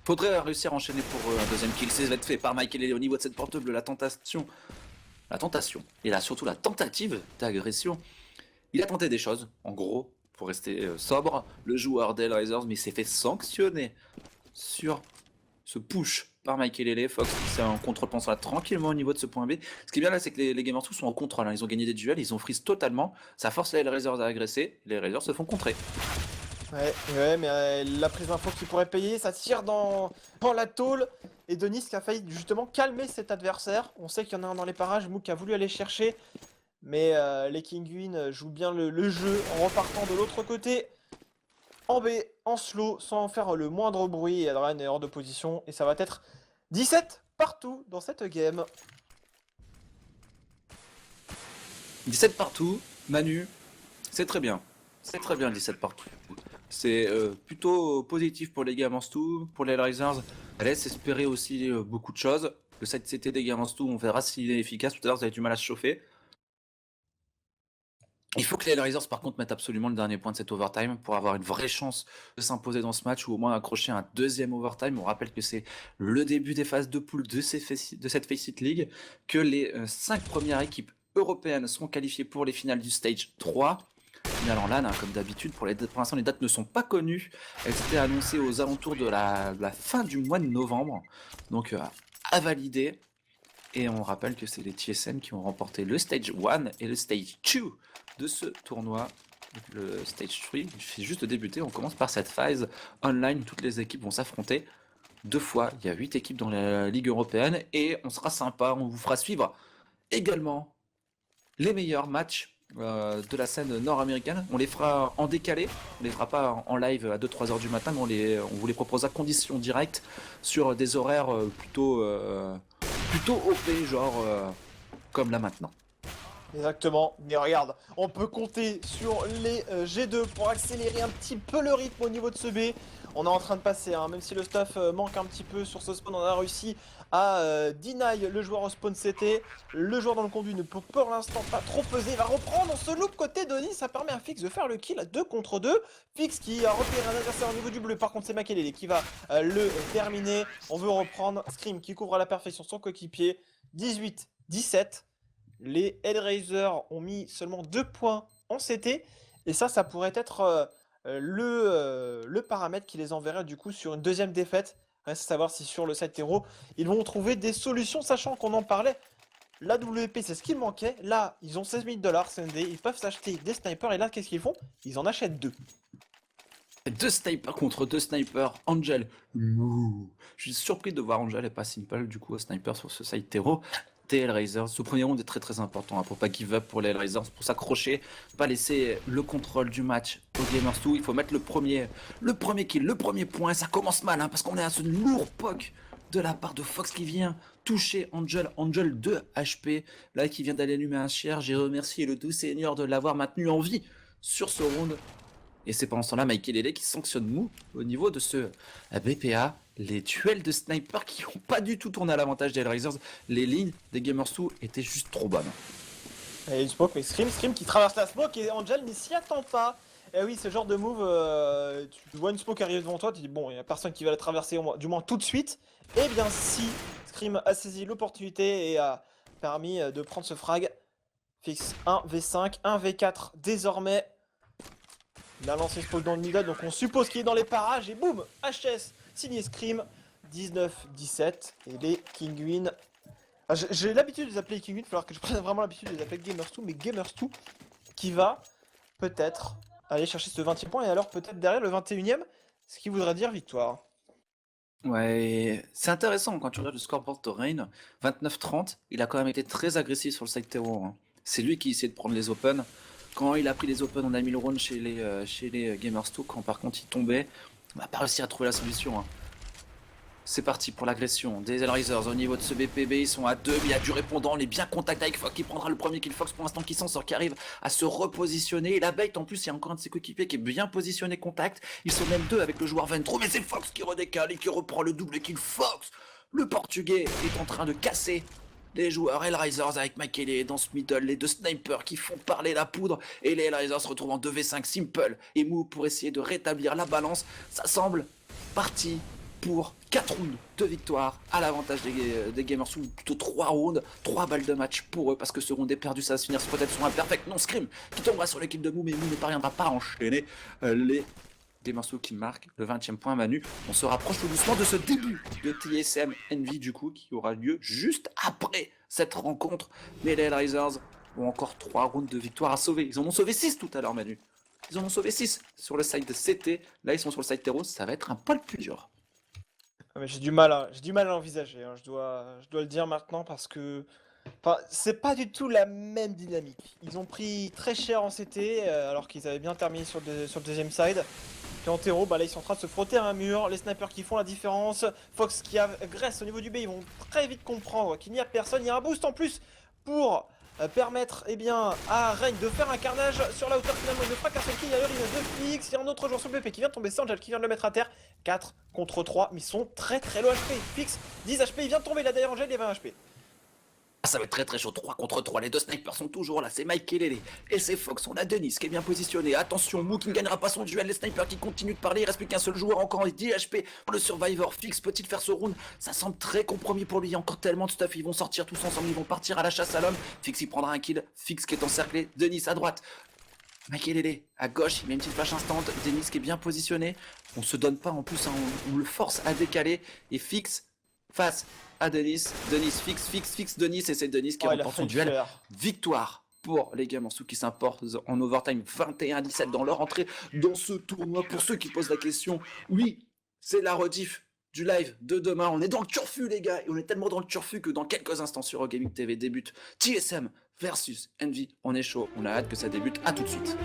[SPEAKER 1] Faudrait réussir à enchaîner pour un deuxième kill, c'est fait par Michaelele au niveau de cette porte bleue, la tentation, et là surtout la tentative d'agression. Il a tenté des choses, en gros, pour rester sobre, le joueur d'Hellraisers, mais il s'est fait sanctionner sur ce push par Michaelele. Fox qui s'est en contrôle pensant là tranquillement au niveau de ce point B. Ce qui est bien là, c'est que les Gamers 2 sont en contrôle, hein. Ils ont gagné des duels, ils ont freeze totalement, ça force les Hellraisers à agresser, les Hellraisers se font contrer.
[SPEAKER 2] Ouais, mais la prise d'info qui pourrait payer, ça tire dans la tôle. Et Denis qui a failli justement calmer cet adversaire. On sait qu'il y en a un dans les parages, Mook a voulu aller chercher. Mais les Kinguin jouent bien le jeu en repartant de l'autre côté. En B, en slow, sans faire le moindre bruit. Et Adrian est hors de position. Et ça va être 17 partout dans cette game.
[SPEAKER 1] 17 partout, Manu, c'est très bien. C'est très bien 17 partout. C'est plutôt positif pour les Gamers 2, pour les Risers. Ça laisse espérer aussi beaucoup de choses. Le site CT des Gamers 2, on verra s'il est efficace. Tout à l'heure, vous avez du mal à se chauffer. Il faut que les Risers, par contre, mettent absolument le dernier point de cet overtime pour avoir une vraie chance de s'imposer dans ce match ou au moins accrocher un deuxième overtime. On rappelle que c'est le début des phases de poule de cette Faceit League, que les 5 premières équipes européennes seront qualifiées pour les finales du Stage 3. Finale en LAN, hein, comme d'habitude. Pour l'instant, les dates ne sont pas connues. Elles étaient annoncées aux alentours de la fin du mois de novembre. Donc, à valider. Et on rappelle que c'est les TSM qui ont remporté le Stage 1 et le Stage 2 de ce tournoi. Le Stage 3, il fait juste débuter. On commence par cette phase online. Toutes les équipes vont s'affronter 2 fois. Il y a 8 équipes dans la Ligue européenne. Et on sera sympa. On vous fera suivre également les meilleurs matchs de la scène nord-américaine. On les fera en décalé, on les fera pas en live à 2-3 heures du matin, mais on vous les propose à condition directe sur des horaires plutôt OP, genre comme là maintenant.
[SPEAKER 2] Exactement, mais regarde, on peut compter sur les G2 pour accélérer un petit peu le rythme au niveau de ce B. On est en train de passer, hein, même si le stuff manque un petit peu sur ce spawn, on a réussi à deny le joueur au spawn CT. Le joueur dans le conduit ne peut pour l'instant pas trop peser, il va reprendre, on se loupe côté Denis, ça permet à Fix de faire le kill à 2 contre 2. Fix qui a repéré un adversaire au niveau du bleu, par contre c'est Makelele qui va le terminer. On veut reprendre Scream qui couvre à la perfection son coéquipier, 18-17. Les Hellraiser ont mis seulement 2 points en CT. Et ça pourrait être le paramètre qui les enverrait du coup sur une deuxième défaite. Reste à savoir si sur le site Hero, ils vont trouver des solutions, sachant qu'on en parlait. La WP, c'est ce qu'il manquait. Là, ils ont 16 000 $, CND. Ils peuvent s'acheter des snipers. Et là, qu'est-ce qu'ils font? Ils en achètent 2.
[SPEAKER 1] 2 snipers contre 2 snipers. Angel, ouh. Je suis surpris de voir Angel et pas Simple du coup au sniper sur ce site Hero. Des Hellraisers, ce premier round est très très important hein, pour pas give up pour les Hellraisers, pour s'accrocher, pas laisser le contrôle du match aux Gamers 2. Il faut mettre le premier kill, le premier point. Ça commence mal hein, parce qu'on est à ce lourd poke de la part de Fox qui vient toucher Angel 2 HP, là qui vient d'aller allumer un share. J'ai remercié le doux seigneur de l'avoir maintenu en vie sur ce round. Et c'est pendant ce temps-là Makelele qui sanctionne Mou au niveau de ce BPA. Les duels de sniper qui n'ont pas du tout tourné à l'avantage des Hellraisers. Les lignes des Gamers 2 étaient juste trop bonnes.
[SPEAKER 2] Et une smoke, mais Scream qui traverse la smoke et Angel n'y s'y attend pas. Et oui, ce genre de move, tu vois une smoke arriver devant toi, tu dis bon, il n'y a personne qui va la traverser, du moins tout de suite. Et bien si Scream a saisi l'opportunité et a permis de prendre ce frag. Fixe 1v5, 1v4 désormais. Il a lancé Spoke dans le middle, donc on suppose qu'il est dans les parages. Et boum, HS, signé Scream, 19-17. Et les Kinguin. Ah, j'ai l'habitude de les appeler Kinguin, il va falloir que je prenne vraiment l'habitude de les appeler Gamers 2. Mais Gamers 2 qui va peut-être aller chercher ce 20e point. Et alors peut-être derrière le 21e, ce qui voudrait dire victoire.
[SPEAKER 1] Ouais, c'est intéressant quand tu regardes le scoreboard de Rain, 29-30, il a quand même été très agressif sur le side terreau. Hein. C'est lui qui essayait de prendre les open. Quand il a pris les open, on a mis le round chez les Gamers 2. Quand par contre il tombait, on n'a pas réussi à trouver la solution. Hein. C'est parti pour l'agression des Hellraisers au niveau de ce BPB, ils sont à 2, mais il y a du répondant, on est bien contact avec Fox qui prendra le premier kill. Fox pour l'instant qui s'en sort, qui arrive à se repositionner. Et la bait en plus, il y a encore un de ses coéquipiers qui est bien positionné contact. Ils sont même 2 avec le joueur Ventro, mais c'est Fox qui redécale et qui reprend le double kill. Fox, le portugais, est en train de casser les joueurs Hellraisers avec Makelele dans ce middle, les 2 snipers qui font parler la poudre. Et les Hellraisers se retrouvent en 2v5 Simple et Mou pour essayer de rétablir la balance. Ça semble parti pour 4 rounds de victoire à l'avantage des Gamers, ou plutôt 3 rounds, 3 balles de match pour eux, parce que ce round est perdu, ça va se finir peut-être sur un perfect non Scream qui tombera sur l'équipe de Mou, mais Mou ne parviendra pas à enchaîner les Gamers qui marquent le 20e point. Manu, on se rapproche tout doucement de ce début de TSM Envy du coup, qui aura lieu juste après cette rencontre, mais les Hellraisers ont encore 3 rounds de victoire à sauver. Ils en ont sauvé 6 tout à l'heure, Manu. Ils en ont sauvé 6 sur le side de CT, là ils sont sur le side Terreau, ça va être un poil plus dur.
[SPEAKER 2] J'ai du mal à l'envisager, hein. Je dois le dire maintenant parce que c'est pas du tout la même dynamique. Ils ont pris très cher en CT alors qu'ils avaient bien terminé sur le deuxième side. Puis en terreau, là ils sont en train de se frotter à un mur, les snipers qui font la différence. Fox qui agresse au niveau du B, ils vont très vite comprendre qu'il n'y a personne. Il y a un boost en plus pour permettre eh bien, à Reign de faire un carnage sur la hauteur finalement. Il ne fera qu'un seul kill, il y a Urine de Fix, il y a un autre joueur sur le BP qui vient de tomber, c'est Angel qui vient de le mettre à terre. 4 contre 3, mais ils sont très très low HP. Fix, 10 HP, il vient de tomber là d'ailleurs Angel, il y avait 20 HP.
[SPEAKER 1] Ça va être très très chaud, 3 contre 3, les deux snipers sont toujours là, c'est Mike et Lele, et c'est Fox, on a Denis qui est bien positionné, attention, Mou qui ne gagnera pas son duel, les snipers qui continuent de parler, il reste plus qu'un seul joueur, encore 10 HP pour le Survivor, Fix peut-il faire ce round, ça semble très compromis pour lui, il y a encore tellement de stuff, ils vont sortir tous ensemble, ils vont partir à la chasse à l'homme, Fix il prendra un kill, Fix qui est encerclé, Denis à droite, Mike et Lele à gauche, il met une petite flash instant, Denis qui est bien positionné, on se donne pas en plus, hein, on le force à décaler, et Fix face à Denis, Fix, Denis, et c'est Denis qui remporte son duel. Victoire pour les Gamansu qui s'imposent en overtime 21-17 dans leur entrée dans ce tournoi. Pour ceux qui posent la question, oui, c'est la rediff du live de demain. On est dans le turfu, les gars, et on est tellement dans le turfu que dans quelques instants sur Gaming TV débute TSM versus Envy. On est chaud, on a hâte que ça débute. À tout de suite.